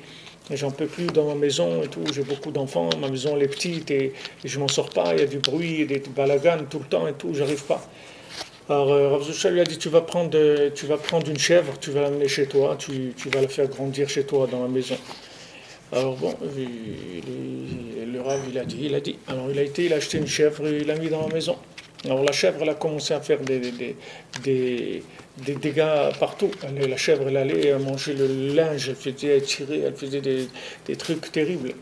j'en peux plus dans ma maison et tout, j'ai beaucoup d'enfants, ma maison elle est petite et je m'en sors pas, il y a du bruit, il y a des balagans tout le temps et tout, j'arrive pas. Alors Rav Zouchet lui a dit tu vas prendre une chèvre, tu vas l'amener chez toi, tu vas la faire grandir chez toi dans la maison. Alors bon, le Rav il a dit. Alors il a acheté une chèvre et il l'a mis dans la maison. Alors la chèvre elle a commencé à faire des dégâts partout. La chèvre elle allait manger le linge, elle faisait tirer, elle faisait des trucs terribles.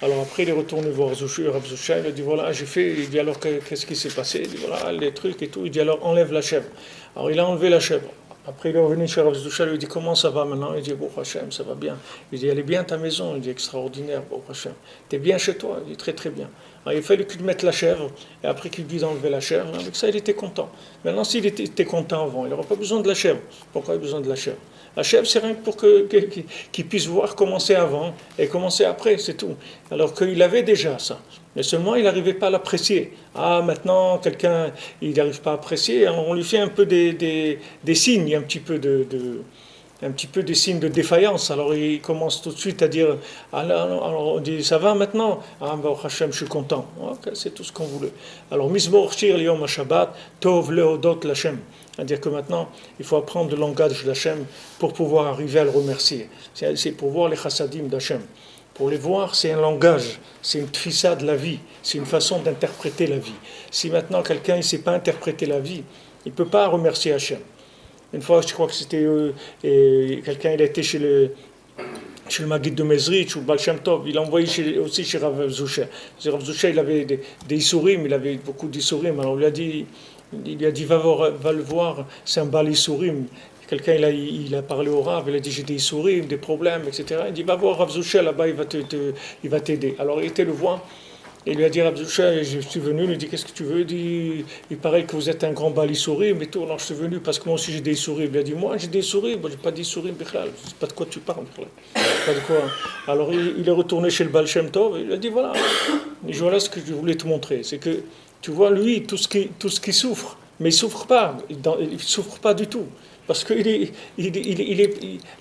Alors après il est retourné voir Rav Zoucha, il a dit voilà j'ai fait, il dit alors qu'est-ce qui s'est passé, il dit voilà les trucs et tout, il dit alors enlève la chèvre. Alors il a enlevé la chèvre. Après, il est revenu chez Rav Zoucha, il lui dit comment ça va maintenant? Il dit Bon Hachem, ça va bien. Il dit elle est bien ta maison? Il dit extraordinaire, Bon Hachem. T'es bien chez toi? Il dit très très bien. Alors, il fallait qu'il mette la chèvre, et après qu'il lui dise d'enlever la chèvre, avec ça il était content. Maintenant, s'il était content avant, il n'aurait pas besoin de la chèvre. Pourquoi il a besoin de la chèvre? La chèvre, c'est rien que pour qu'il puisse voir comment c'est avant et comment c'est après, c'est tout. Alors qu'il avait déjà ça. Mais seulement, il n'arrivait pas à l'apprécier. Ah, maintenant, quelqu'un, il n'arrive pas à apprécier, on lui fait un peu des signes, un petit peu des signes de défaillance. Alors, il commence tout de suite à dire, alors on dit, ça va maintenant? Ah, ben, Hachem, je suis content. Okay, c'est tout ce qu'on voulait. Alors, Mizmor Shir Yom HaShabbat, Tov Leodot Lachem. C'est-à-dire que maintenant, il faut apprendre le langage d'Hachem pour pouvoir arriver à le remercier. C'est pour voir les chassadim d'Hachem. Pour les voir, c'est un langage, c'est une tfissa de la vie, c'est une façon d'interpréter la vie. Si maintenant quelqu'un ne sait pas interpréter la vie, il ne peut pas remercier Hachem. Une fois, je crois que c'était quelqu'un, il a été chez le Maguid de Mezrich ou Baal Shem Tov, il a envoyé aussi chez Rav Zoucha. Rav Zoucha, il avait des Issourim, il avait beaucoup d'Issourim, alors il lui a dit va le voir, c'est un Baal Issourim. Quelqu'un il a parlé au Rav, il a dit j'ai des Issourim, des problèmes, etc. Il dit va voir Rav Zoucha là-bas, il va t'aider. Alors il était le voir, et il lui a dit Rav Zoucha, je suis venu, il lui dit qu'est-ce que tu veux? Il paraît que vous êtes un grand Baal Issourim et tout. Alors je suis venu parce que moi aussi j'ai des Issourim. Il a dit moi j'ai des Issourim, moi j'ai pas d'Issourim, Bichlal, je sais pas de quoi tu parles. Pas de quoi. Alors il est retourné chez le Baal Shem Tov, et il a dit voilà ce que je voulais te montrer, c'est que tu vois lui tout ce qui souffre, mais il souffre pas du tout. Parce que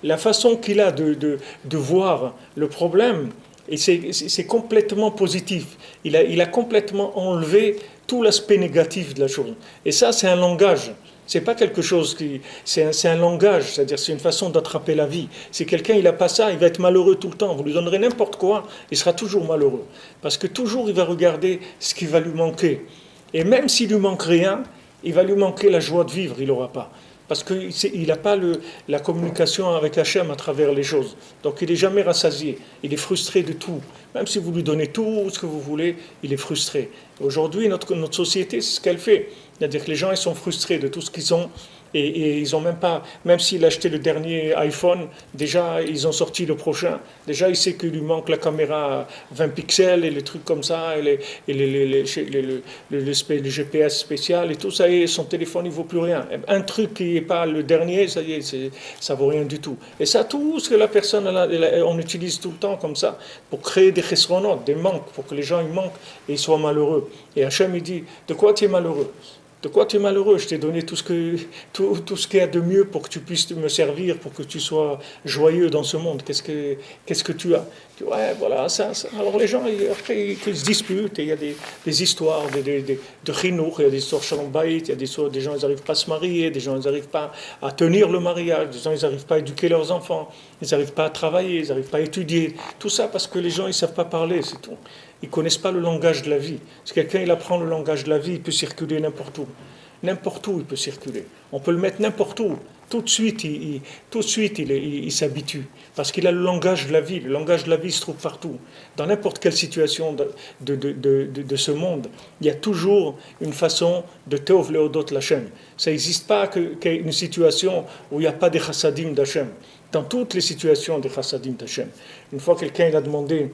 la façon qu'il a de voir le problème, et c'est complètement positif. Il a complètement enlevé tout l'aspect négatif de la chose. Et ça, c'est un langage. C'est pas quelque chose c'est un langage, c'est-à-dire c'est une façon d'attraper la vie. Si quelqu'un il a pas ça, il va être malheureux tout le temps. Vous lui donnerez n'importe quoi, il sera toujours malheureux. Parce que toujours il va regarder ce qui va lui manquer. Et même s'il lui manque rien, il va lui manquer la joie de vivre, il n'aura pas. Parce qu'il n'a pas la communication avec Hachem à travers les choses. Donc il n'est jamais rassasié, il est frustré de tout. Même si vous lui donnez tout ce que vous voulez, il est frustré. Aujourd'hui, notre société, c'est ce qu'elle fait. C'est-à-dire que les gens ils sont frustrés de tout ce qu'ils ont. Et ils ont même s'il a acheté le dernier iPhone, déjà ils ont sorti le prochain. Déjà il sait qu'il lui manque la caméra 20 pixels et les trucs comme ça, et le GPS spécial et tout, ça y est, son téléphone il vaut plus rien. Un truc qui n'est pas le dernier, ça y est, ça vaut rien du tout. Et ça, tout ce que la personne, on utilise tout le temps comme ça, pour créer des chesronotes, des manques, pour que les gens ils manquent et ils soient malheureux. Et Hachem il dit, de quoi tu es malheureux? De quoi tu es malheureux? Je t'ai donné tout ce qu'il y a de mieux pour que tu puisses me servir, pour que tu sois joyeux dans ce monde. Qu'est-ce que tu as? Ouais, voilà, ça. Alors les gens, après, ils se disputent, et il y a des histoires de chinour, il y a des histoires shalom bayit, il y a des gens, ils n'arrivent pas à se marier, des gens, ils n'arrivent pas à tenir le mariage, des gens, ils n'arrivent pas à éduquer leurs enfants, ils n'arrivent pas à travailler, ils n'arrivent pas à étudier. Tout ça parce que les gens, ils ne savent pas parler, c'est tout. Ils ne connaissent pas le langage de la vie. Si quelqu'un il apprend le langage de la vie, il peut circuler n'importe où. N'importe où il peut circuler. On peut le mettre n'importe où. Tout de suite, il s'habitue. Parce qu'il a le langage de la vie. Le langage de la vie se trouve partout. Dans n'importe quelle situation de ce monde, il y a toujours une façon de Tov Leodot Lachem. Ça n'existe pas qu'une situation où il n'y a pas de chassadim d'Hachem. Dans toutes les situations de chassadim d'Hachem. Une fois, quelqu'un il a demandé,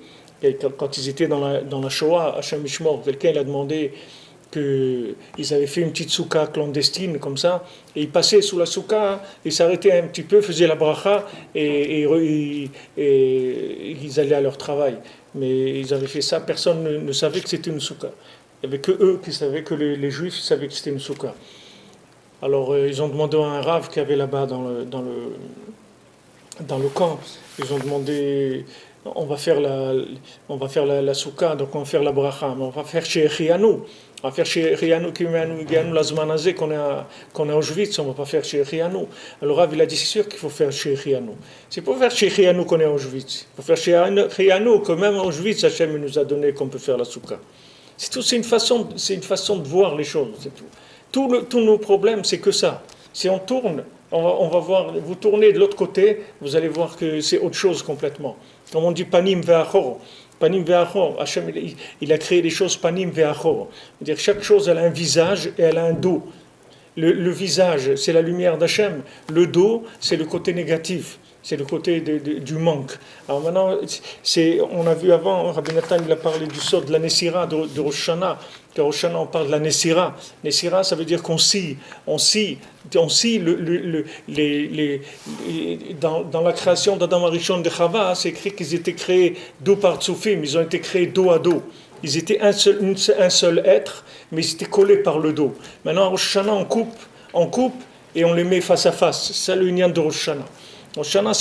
quand ils étaient dans la Shoah, Hachem Ishmor, quelqu'un il a demandé qu'ils avaient fait une petite souka clandestine comme ça, et ils passaient sous la souka, ils s'arrêtaient un petit peu, faisaient la bracha, et ils allaient à leur travail. Mais ils avaient fait ça, personne ne savait que c'était une souka. Il n'y avait que eux qui savaient, que les juifs savaient que c'était une souka. Alors ils ont demandé à un rave qui avait là-bas dans le camp, ils ont demandé, on va faire la soukha, donc on va faire la bracha, mais on va faire chez Echianu. On va faire chez Echianu qui nous la Zmanazé qu'on est à Auschwitz, on ne va pas faire chez Echianu. Alors Rav, il a dit, c'est sûr qu'il faut faire chez Echianu. C'est pour faire chez Echianu qu'on est à Auschwitz. Il faut faire chez Echianu que même à Auschwitz, Hachem nous a donné qu'on peut faire la soukha. C'est tout, c'est une façon de voir les choses, c'est tout. Tous nos problèmes, c'est que ça. Si on tourne, on va voir, vous tournez de l'autre côté, vous allez voir que c'est autre chose complètement. Comme on dit panim ve'achor. Panim ve'achor. Hachem, il a créé les choses panim ve'achor. C'est-à-dire chaque chose, elle a un visage et elle a un dos. Le visage, c'est la lumière d'Hachem. Le dos, c'est le côté négatif. C'est le côté du manque. Alors maintenant, on a vu avant, Rabbi Nathan il a parlé du sort de la Nessira, de Rosh Hashanah. Qu'à Rosh Hashanah, on parle de la Nessira. Nessira, ça veut dire qu'on scie. On scie dans la création d'Adam Arishon de Chava, c'est écrit qu'ils étaient créés dos par Tsoufim, ils ont été créés dos à dos. Ils étaient un seul être, mais ils étaient collés par le dos. Maintenant, à Rosh Hashanah, on coupe et on les met face à face. C'est le lien de Rosh Hashanah. Rosh Hashanah,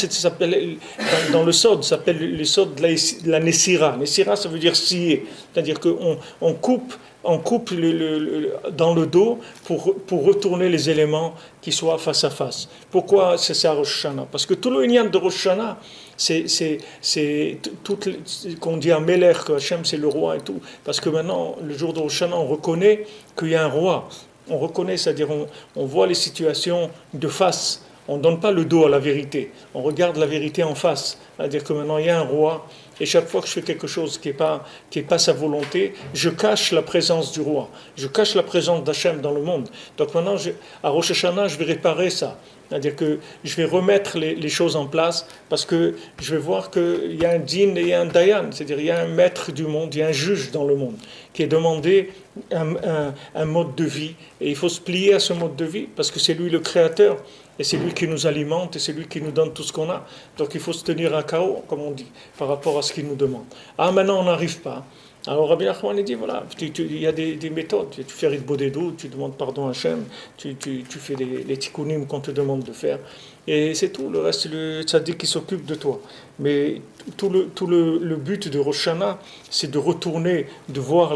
dans le sod, ça s'appelle le sod de la Nessira. Nessira, ça veut dire scier. C'est-à-dire qu'on coupe dans le dos pour retourner les éléments qui soient face à face. Pourquoi c'est ça Rosh Hashanah? Parce que tout le lien de Rosh Hashanah, c'est tout qu'on dit à Melech, que Hachem c'est le roi et tout. Parce que maintenant, le jour de Rosh Hashanah, on reconnaît qu'il y a un roi. On reconnaît, c'est-à-dire on voit les situations de face. On ne donne pas le dos à la vérité. On regarde la vérité en face. C'est-à-dire que maintenant, il y a un roi. Et chaque fois que je fais quelque chose qui n'est pas sa volonté, je cache la présence du roi. Je cache la présence d'Hachem dans le monde. Donc maintenant, à Rosh Hashanah, je vais réparer ça. C'est-à-dire que je vais remettre les choses en place parce que je vais voir qu'il y a un din et un dayan. C'est-à-dire qu'il y a un maître du monde, il y a un juge dans le monde qui est demandé un mode de vie. Et il faut se plier à ce mode de vie parce que c'est lui le créateur. Et c'est lui qui nous alimente et c'est lui qui nous donne tout ce qu'on a. Donc il faut se tenir à KO, comme on dit, par rapport à ce qu'il nous demande. Ah, maintenant on n'arrive pas. Alors Rabbi Nachman il dit, voilà, il y a des méthodes. Tu fais Rit Bodedou, tu demandes pardon à Hachem, tu fais les tikkunim qu'on te demande de faire. Et c'est tout, le reste c'est le tzaddik qui s'occupe de toi. Mais tout le but de Rosh Hashanah, c'est de retourner, de voir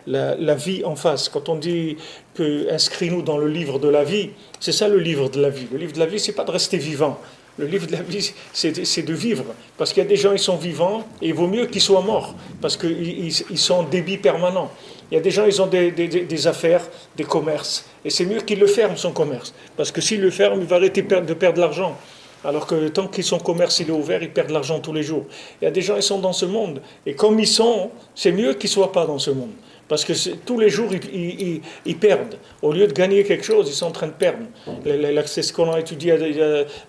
la vie en face. Quand on dit que inscris-nous dans le livre de la vie, c'est ça le livre de la vie. Le livre de la vie, c'est pas de rester vivant. Le livre de la vie, c'est de vivre. Parce qu'il y a des gens, ils sont vivants, et il vaut mieux qu'ils soient morts, parce qu'ils sont en débit permanent. Il y a des gens, ils ont des affaires, des commerces, et c'est mieux qu'ils le ferment, son commerce. Parce que s'ils le ferment, il va arrêter de perdre de l'argent. Alors que tant que son commerce il est ouvert, ils perdent de l'argent tous les jours. Il y a des gens, ils sont dans ce monde, et comme ils sont, c'est mieux qu'ils ne soient pas dans ce monde. Parce que tous les jours, ils perdent. Au lieu de gagner quelque chose, ils sont en train de perdre. C'est ce qu'on a étudié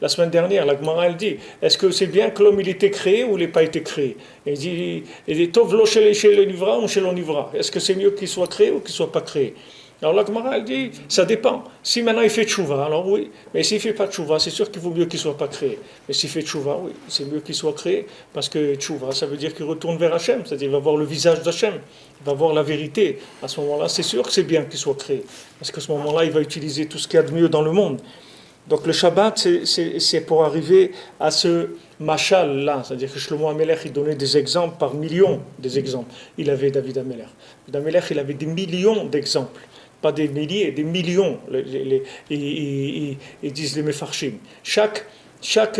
la semaine dernière. La Gemara, elle dit, est-ce que c'est bien que l'homme il était créé ou il n'a pas été créé? Il dit, Tov lo chez le nivra ou chez l'onivra. Est-ce que c'est mieux qu'il soit créé ou qu'il ne soit pas créé? Alors la Gemara, elle dit, ça dépend. Si maintenant il fait tchouva, alors oui. Mais s'il ne fait pas tchouva, c'est sûr qu'il vaut mieux qu'il ne soit pas créé. Mais s'il fait tchouva, oui, c'est mieux qu'il soit créé. Parce que tchouva, ça veut dire qu'il retourne vers Hachem. C'est-à-dire qu'il va voir le visage d'Hachem. Il va voir la vérité. À ce moment-là, c'est sûr que c'est bien qu'il soit créé. Parce qu'à ce moment-là, il va utiliser tout ce qu'il y a de mieux dans le monde. Donc le Shabbat, c'est pour arriver à ce machal-là. C'est-à-dire que Shlomo HaMelech, il donnait des exemples par millions des exemples. Il avait David HaMelech. David HaMelech, il avait des millions d'exemples. Pas des milliers, des millions, ils disent les Mefarshim. Chaque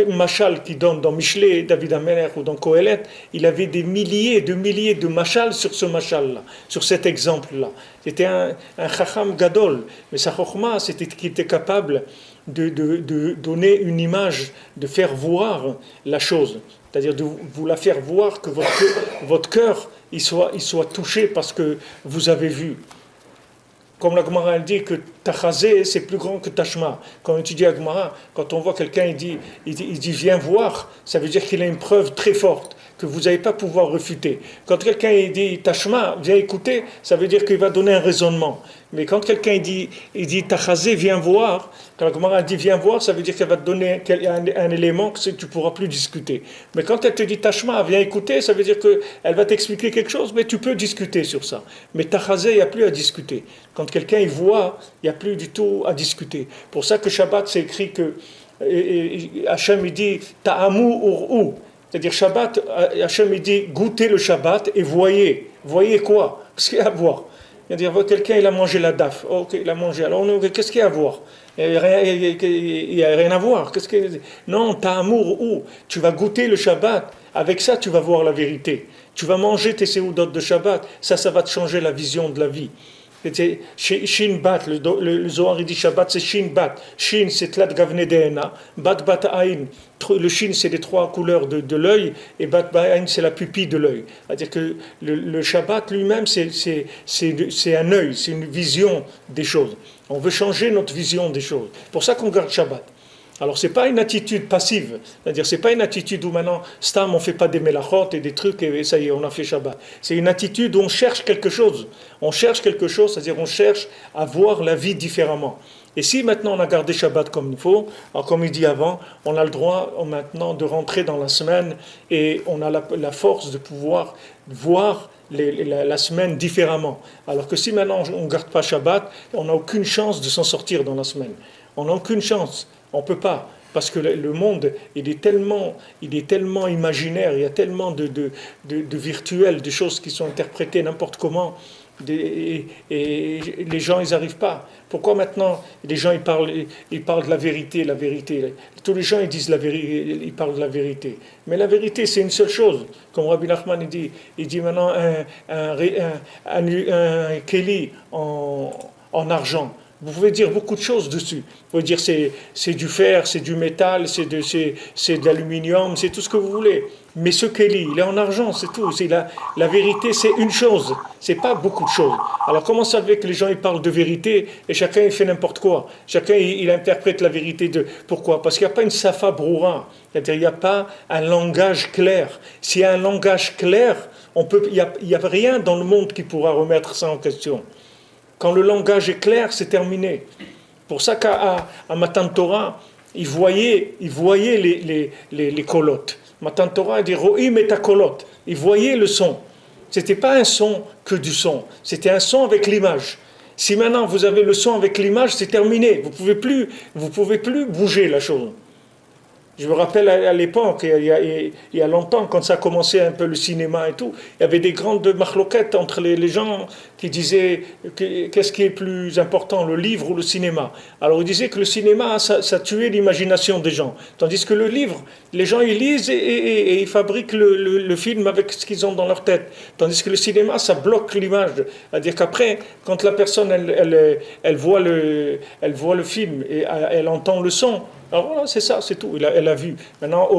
machal qui donne dans Mishlei, David HaMelech ou dans Kohelet, il avait des milliers de machal sur ce machal-là, sur cet exemple-là. C'était un chacham gadol, mais sa chokhma, c'était qu'il était capable de donner une image, de faire voir la chose. C'est-à-dire de vous la faire voir, que votre cœur il soit touché parce que vous avez vu. Comme la Gemara dit que Tachazé, c'est plus grand que Tashma. Quand on étudie la Gemara, quand on voit quelqu'un, il dit viens voir, ça veut dire qu'il a une preuve très forte. que vous n'allez pas pouvoir refuter. Quand quelqu'un il dit Tashma, viens écouter, ça veut dire qu'il va donner un raisonnement. Mais quand quelqu'un il dit Tachazé, viens voir, quand la Gemara dit viens voir, ça veut dire qu'elle va te donner un élément que tu ne pourras plus discuter. Mais quand elle te dit Tashma, viens écouter, ça veut dire qu'elle va t'expliquer quelque chose, mais tu peux discuter sur ça. Mais Tachazé, il n'y a plus à discuter. Quand quelqu'un il voit, il n'y a plus du tout à discuter. Pour ça que Shabbat, c'est écrit que Hachem il dit Ta'amu ur'u. C'est-à-dire Shabbat, Hachem il dit goûtez le Shabbat et voyez. Voyez quoi? Qu'est-ce qu'il y a à voir? C'est-à-dire quelqu'un il a mangé la daf. Ok, il a mangé. Alors qu'est-ce qu'il y a à voir? Il n'y a rien à voir. Non, Ta'amu ur'u. Tu vas goûter le Shabbat. Avec ça, tu vas voir la vérité. Tu vas manger tes séoudot de Shabbat. Ça va te changer la vision de la vie. C'était Shin Bat, le Zohar il dit Shabbat c'est Shin Bat. Shin c'est Tlat Gavne Deena, Bat Bat Aïn. Le Shin c'est les trois couleurs de l'œil et Bat Bat Aïn c'est la pupille de l'œil. C'est-à-dire que le Shabbat lui-même c'est un œil, c'est une vision des choses. On veut changer notre vision des choses. C'est pour ça qu'on garde Shabbat. Alors c'est pas une attitude passive, c'est-à-dire c'est pas une attitude où maintenant stam on fait pas des melachot et des trucs et ça y est on a fait Shabbat. C'est une attitude où on cherche quelque chose, c'est-à-dire on cherche à voir la vie différemment. Et si maintenant on a gardé Shabbat comme il faut, alors comme il dit avant, on a le droit maintenant de rentrer dans la semaine et on a la force de pouvoir voir la semaine différemment. Alors que si maintenant on ne garde pas Shabbat, on n'a aucune chance de s'en sortir dans la semaine. On n'a aucune chance. On ne peut pas, parce que le monde, il est tellement imaginaire, il y a tellement de virtuels, de choses qui sont interprétées n'importe comment, et les gens, ils n'arrivent pas. Pourquoi maintenant, les gens, ils parlent de la vérité. Tous les gens, ils disent la vérité, ils parlent de la vérité. Mais la vérité, c'est une seule chose. Comme Rabbi Nachman, il dit maintenant un keli en argent. Vous pouvez dire beaucoup de choses dessus. Vous pouvez dire c'est du fer, c'est du métal, c'est de l'aluminium, c'est tout ce que vous voulez. Mais ce keli, il est en argent, c'est tout. La vérité, c'est une chose. C'est pas beaucoup de choses. Alors comment ça fait que les gens ils parlent de vérité et chacun il fait n'importe quoi? Chacun il interprète la vérité de pourquoi? Parce qu'il n'y a pas une safa broura. C'est-à-dire il n'y a pas un langage clair. S'il y a un langage clair, il y a rien dans le monde qui pourra remettre ça en question. Quand le langage est clair, c'est terminé. Pour ça qu'à Matan Torah, il voyait les colottes. Matan Torah dit Ro'im et ta colotte. Il voyait le son. C'était pas un son que du son. C'était un son avec l'image. Si maintenant vous avez le son avec l'image, c'est terminé. Vous pouvez plus bouger la chose. Je me rappelle à l'époque, il y a longtemps, quand ça a commencé un peu le cinéma et tout, il y avait des grandes machloquettes entre les gens qui disaient qu'est-ce qui est plus important, le livre ou le cinéma. Alors ils disaient que le cinéma, ça tuait l'imagination des gens. Tandis que le livre, les gens ils lisent et ils fabriquent le film avec ce qu'ils ont dans leur tête. Tandis que le cinéma, ça bloque l'image. C'est-à-dire qu'après, quand la personne elle voit le film et elle entend le son, alors voilà, c'est ça, c'est tout. Elle a vu. Maintenant,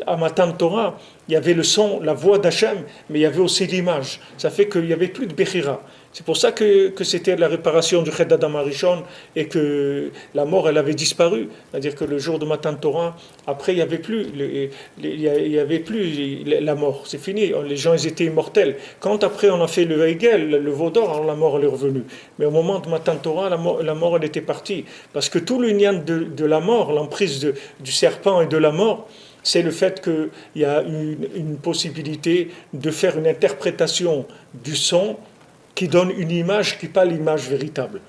à Matan Torah, il y avait le son, la voix d'Hachem, mais il y avait aussi l'image. Ça fait qu'il n'y avait plus de Bechira. C'est pour ça que c'était la réparation du Ched Adam Arishon et que la mort, elle avait disparu. C'est-à-dire que le jour de Matan Torah, après, il n'y avait plus la mort. C'est fini. Les gens, ils étaient immortels. Quand après, on a fait le Hegel, le veau d'or, alors la mort, elle est revenue. Mais au moment de Matan Torah, la mort, elle était partie. Parce que tout l'union de la mort, l'emprise du serpent et de la mort, c'est le fait qu'il y a une possibilité de faire une interprétation du son qui donne une image qui n'est pas l'image véritable.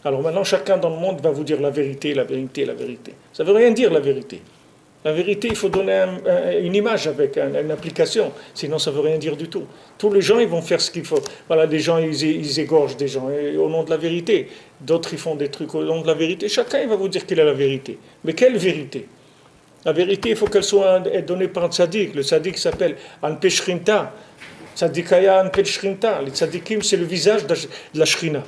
Alors maintenant, chacun dans le monde va vous dire la vérité, la vérité, la vérité. Ça ne veut rien dire la vérité. La vérité, il faut donner une image avec une application, sinon ça ne veut rien dire du tout. Tous les gens, ils vont faire ce qu'il faut. Voilà, des gens, ils égorgent des gens au nom de la vérité. D'autres, ils font des trucs au nom de la vérité. Chacun, il va vous dire qu'il a la vérité. Mais quelle vérité? La vérité, il faut qu'elle soit donnée par un tzaddik. Le tzaddik s'appelle Anpe Shrinta. Tzadikaya Anpe Shrinta. Les tzaddikim, c'est le visage de la Shrina.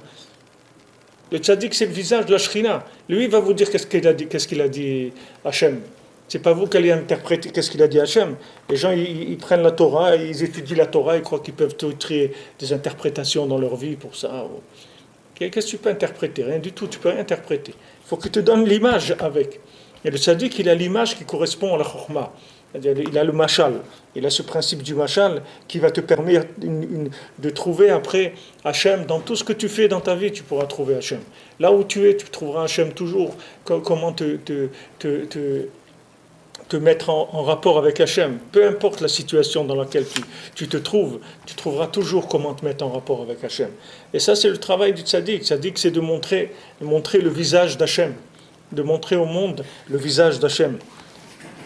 Le tzaddik, c'est le visage de la Shrina. Lui, il va vous dire qu'est-ce qu'il a dit Hachem. C'est pas vous qui allez interpréter qu'est-ce qu'il a dit Hachem. Les gens, ils prennent la Torah, ils étudient la Torah, ils croient qu'ils peuvent tirer des interprétations dans leur vie pour ça. Qu'est-ce que tu peux interpréter? Rien du tout, tu peux rien interpréter. Il faut que tu te donnes l'image avec. Et le tzaddik, il a l'image qui correspond à la chokhmah. C'est-à-dire, il a le mashal, il a ce principe du mashal qui va te permettre de trouver après Hachem. Dans tout ce que tu fais dans ta vie, tu pourras trouver Hachem. Là où tu es, tu trouveras Hachem toujours. Comment te mettre en rapport avec Hachem. Peu importe la situation dans laquelle tu te trouves, tu trouveras toujours comment te mettre en rapport avec Hachem. Et ça, c'est le travail du tzaddik. Tzaddik, c'est de montrer le visage d'Hachem, de montrer au monde le visage d'Hachem.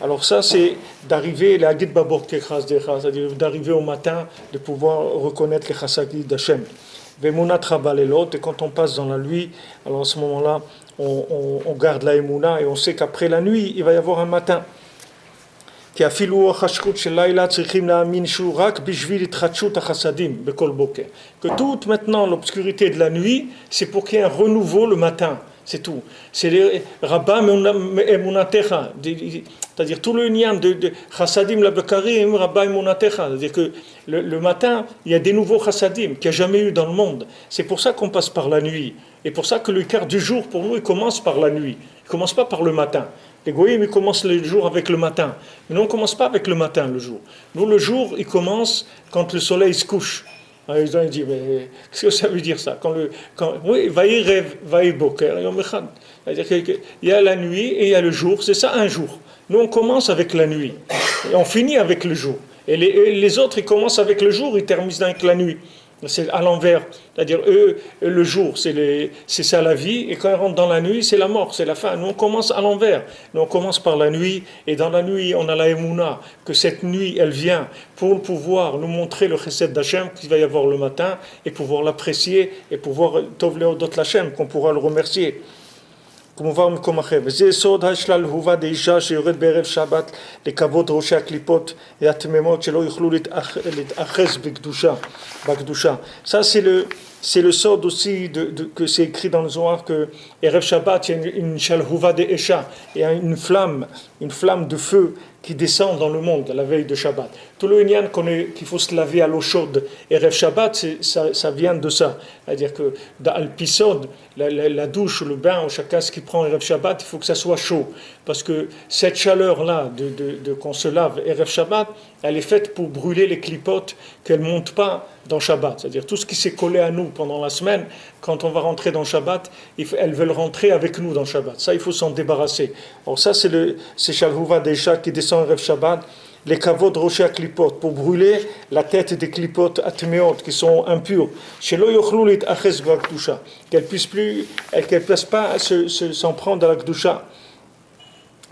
Alors ça, c'est d'arriver, c'est-à-dire d'arriver au matin, de pouvoir reconnaître les chassadim d'Hachem. Et quand on passe dans la nuit, alors à ce moment-là, on garde la émouna et on sait qu'après la nuit, il va y avoir un matin. Que toute maintenant l'obscurité de la nuit, c'est pour qu'il y ait un renouveau le matin. C'est tout. C'est les Rabba Emunatecha. C'est-à-dire tout le lien de Chassadim la Bekarim, Rabba Emunatecha. C'est-à-dire que le matin, il y a des nouveaux Chassadim qu'il n'y a jamais eu dans le monde. C'est pour ça qu'on passe par la nuit. Et pour ça que le quart du jour, pour nous, il commence par la nuit. Il ne commence pas par le matin. Les goyim, ils commencent le jour avec le matin. Mais nous, on ne commence pas avec le matin, le jour. Nous, le jour, il commence quand le soleil se couche. Alors, ils ont dit, mais qu'est-ce que ça veut dire ça? Oui, vaï rêve, vaï boker, yom echad. C'est-à-dire qu'il y a la nuit et il y a le jour. C'est ça, un jour. Nous, on commence avec la nuit. Et on finit avec le jour. Et les autres, ils commencent avec le jour, ils terminent avec la nuit. C'est à l'envers, c'est-à-dire eux, le jour, c'est ça la vie, et quand ils rentrent dans la nuit, c'est la mort, c'est la fin. Nous on commence à l'envers, nous on commence par la nuit, et dans la nuit on a la émouna, que cette nuit elle vient pour pouvoir nous montrer le chesed d'Hachem qu'il va y avoir le matin, et pouvoir l'apprécier, et pouvoir tov leodot l'Hachem, qu'on pourra le remercier. כמובן במקום אחר, וזה סוד ההשתלהבה דאישה שיורד בערב שבת לכבוד ראשי הקליפות והתמימות שלא יוכלו להתאחז בקדושה. Ça c'est le sod aussi que c'est écrit dans le Zohar que Erev Shabbat il y a une shalhuva de Esha, il y a une flamme de feu qui descend dans le monde la veille de Shabbat. Tout le Inyan qu'il faut se laver à l'eau chaude. Erev Shabbat, ça vient de ça. C'est-à-dire que dans l'épisode, la douche, le bain, chacun ce qui prend Erev Shabbat, il faut que ça soit chaud. Parce que cette chaleur-là, qu'on se lave Erev Shabbat, elle est faite pour brûler les clipotes, qu'elles ne montent pas dans Shabbat. C'est-à-dire tout ce qui s'est collé à nous pendant la semaine, quand on va rentrer dans Shabbat, elles veulent rentrer avec nous dans Shabbat. Ça, il faut s'en débarrasser. Alors ça, c'est Shalhuva Deisha qui descend Erev Shabbat, les kavod rochers à clipotes, pour brûler la tête des clipotes atmeot qui sont impures. Shelo yochlu litachez b'akdusha, qu'elles puissent pas s'en prendre à la kdusha.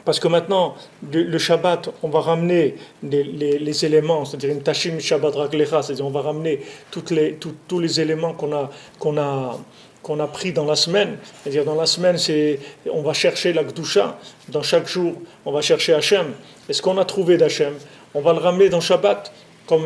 Parce que maintenant, le Shabbat, on va ramener les éléments, c'est-à-dire une tachim Shabbat raglecha, c'est-à-dire on va ramener tous les éléments qu'on a pris dans la semaine. C'est-à-dire dans la semaine, on va chercher la Gdusha. Dans chaque jour, on va chercher Hachem. Et ce qu'on a trouvé d'Hachem, on va le ramener dans Shabbat. Comme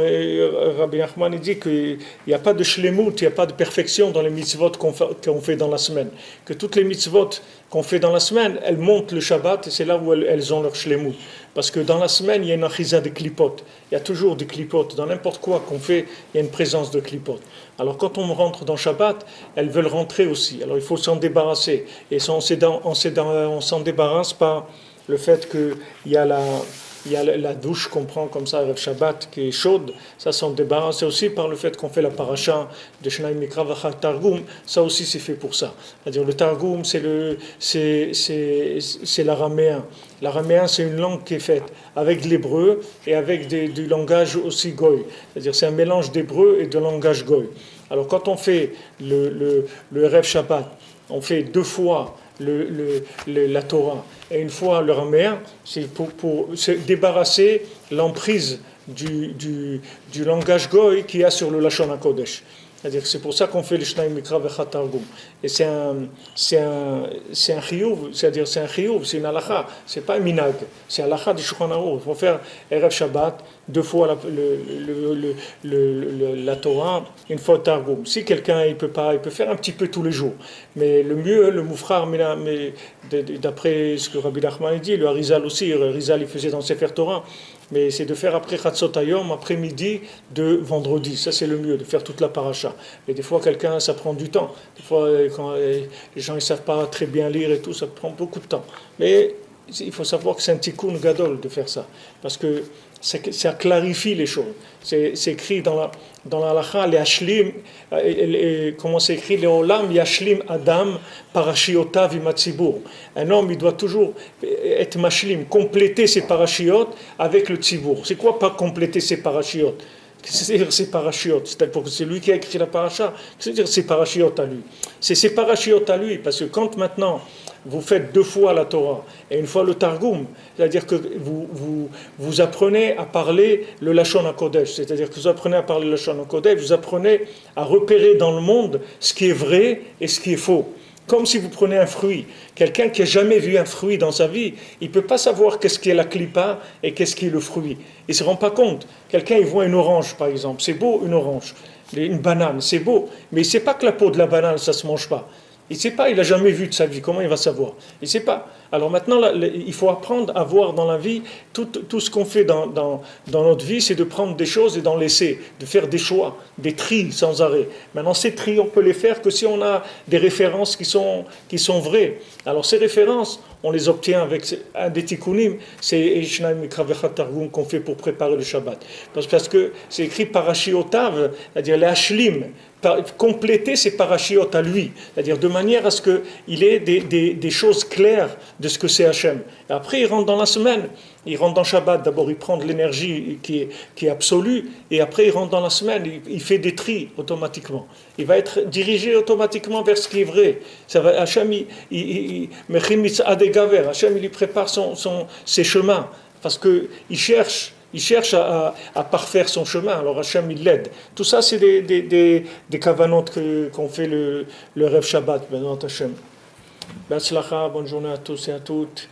Rabbi Nachman dit qu'il n'y a pas de shlemut, il n'y a pas de perfection dans les mitzvot qu'on fait dans la semaine. Que toutes les mitzvot qu'on fait dans la semaine, elles montent le Shabbat et c'est là où elles ont leur shlemut. Parce que dans la semaine, il y a une achiza de klipot. Il y a toujours des klipot. Dans n'importe quoi qu'on fait, il y a une présence de klipot. Alors quand on rentre dans Shabbat, elles veulent rentrer aussi. Alors il faut s'en débarrasser. Et on s'en débarrasse par le fait qu'il y a la douche qu'on prend comme ça avec Shabbat qui est chaude, ça s'en débarrasse aussi par le fait qu'on fait la paracha de Shnai Mikra V'Chal Targum, ça aussi c'est fait pour ça. C'est-à-dire le Targum c'est l'araméen. L'araméen c'est une langue qui est faite avec l'hébreu et avec du langage aussi goy. C'est-à-dire c'est un mélange d'hébreu et de langage goy. Alors quand on fait le Erev Shabbat, on fait 2 fois la Torah et une fois le Raméen, c'est pour se débarrasser l'emprise du langage goy qu'il y a sur le Lashon HaKodesh. C'est-à-dire que c'est pour ça qu'on fait le Shnai Mikra V'Chal Targum. Et c'est un chiyuv, c'est-à-dire c'est un chiyuv, c'est une halakha, c'est pas un minag, c'est halakha du Shulchan Aruch. Il faut faire Erev Shabbat, 2 fois la Torah, une fois le Targum. Si quelqu'un il peut faire un petit peu tous les jours. Mais le mieux, le moufrar, d'après ce que Rabbi Nachman dit, le Harizal aussi, le Harizal il faisait dans Sefer Torah, mais c'est de faire après Chatzot Hayom, après midi de vendredi. Ça c'est le mieux, de faire toute la paracha. Mais des fois quelqu'un, ça prend du temps. Des fois quand les gens ne savent pas très bien lire et tout, ça prend beaucoup de temps. Mais il faut savoir que c'est un tikkun gadol de faire ça, parce que ça clarifie les choses. C'est écrit dans la halakha, les hashlim, comment c'est écrit, les olam yashlim adam parashiotav imatzibur. Un homme, il doit toujours être mashlim, compléter ses parashiot avec le tzibur. C'est quoi pas compléter ses parashiot? C'est-à-dire ses parachiotes, c'est-à-dire que c'est lui qui a écrit la paracha, c'est-à-dire ses parachiotes à lui. C'est ses parachiotes à lui, parce que quand maintenant vous faites 2 fois la Torah et 1 fois le Targum, c'est-à-dire que vous apprenez à parler le Lashon HaKodesh, c'est-à-dire que vous apprenez à parler le Lashon HaKodesh, vous apprenez à repérer dans le monde ce qui est vrai et ce qui est faux. Comme si vous prenez un fruit. Quelqu'un qui n'a jamais vu un fruit dans sa vie, il ne peut pas savoir qu'est-ce qui est la clipa et qu'est-ce qui est le fruit. Il ne se rend pas compte. Quelqu'un, il voit une orange, par exemple. C'est beau, une orange. Une banane, c'est beau. Mais il ne sait pas que la peau de la banane, ça ne se mange pas. Il ne sait pas, il n'a jamais vu de sa vie. Comment il va savoir? Il ne sait pas. Alors maintenant, il faut apprendre à voir dans la vie, tout ce qu'on fait dans notre vie, c'est de prendre des choses et d'en laisser, de faire des choix, des tris sans arrêt. Maintenant, ces tris, on peut les faire que si on a des références qui sont vraies. Alors ces références, on les obtient avec un des tikkunim, c'est Ishnaim Mikra Vechat Targum qu'on fait pour préparer le Shabbat. Parce que c'est écrit parashiotav, c'est-à-dire les hashlim, compléter ses parachiotes à lui, c'est-à-dire de manière à ce qu'il ait des choses claires de ce que c'est Hachem. Et après, il rentre dans la semaine, il rentre dans Shabbat, d'abord il prend de l'énergie qui est absolue, et après il rentre dans la semaine, il fait des tris automatiquement. Il va être dirigé automatiquement vers ce qui est vrai. Ça va, Hachem, Hachem, il lui prépare ses chemins, parce qu'il cherche à parfaire son chemin, alors Hachem il l'aide. Tout ça c'est des kavanot qu'on fait le Rev Shabbat, Benot Hachem. Bonne journée à tous et à toutes.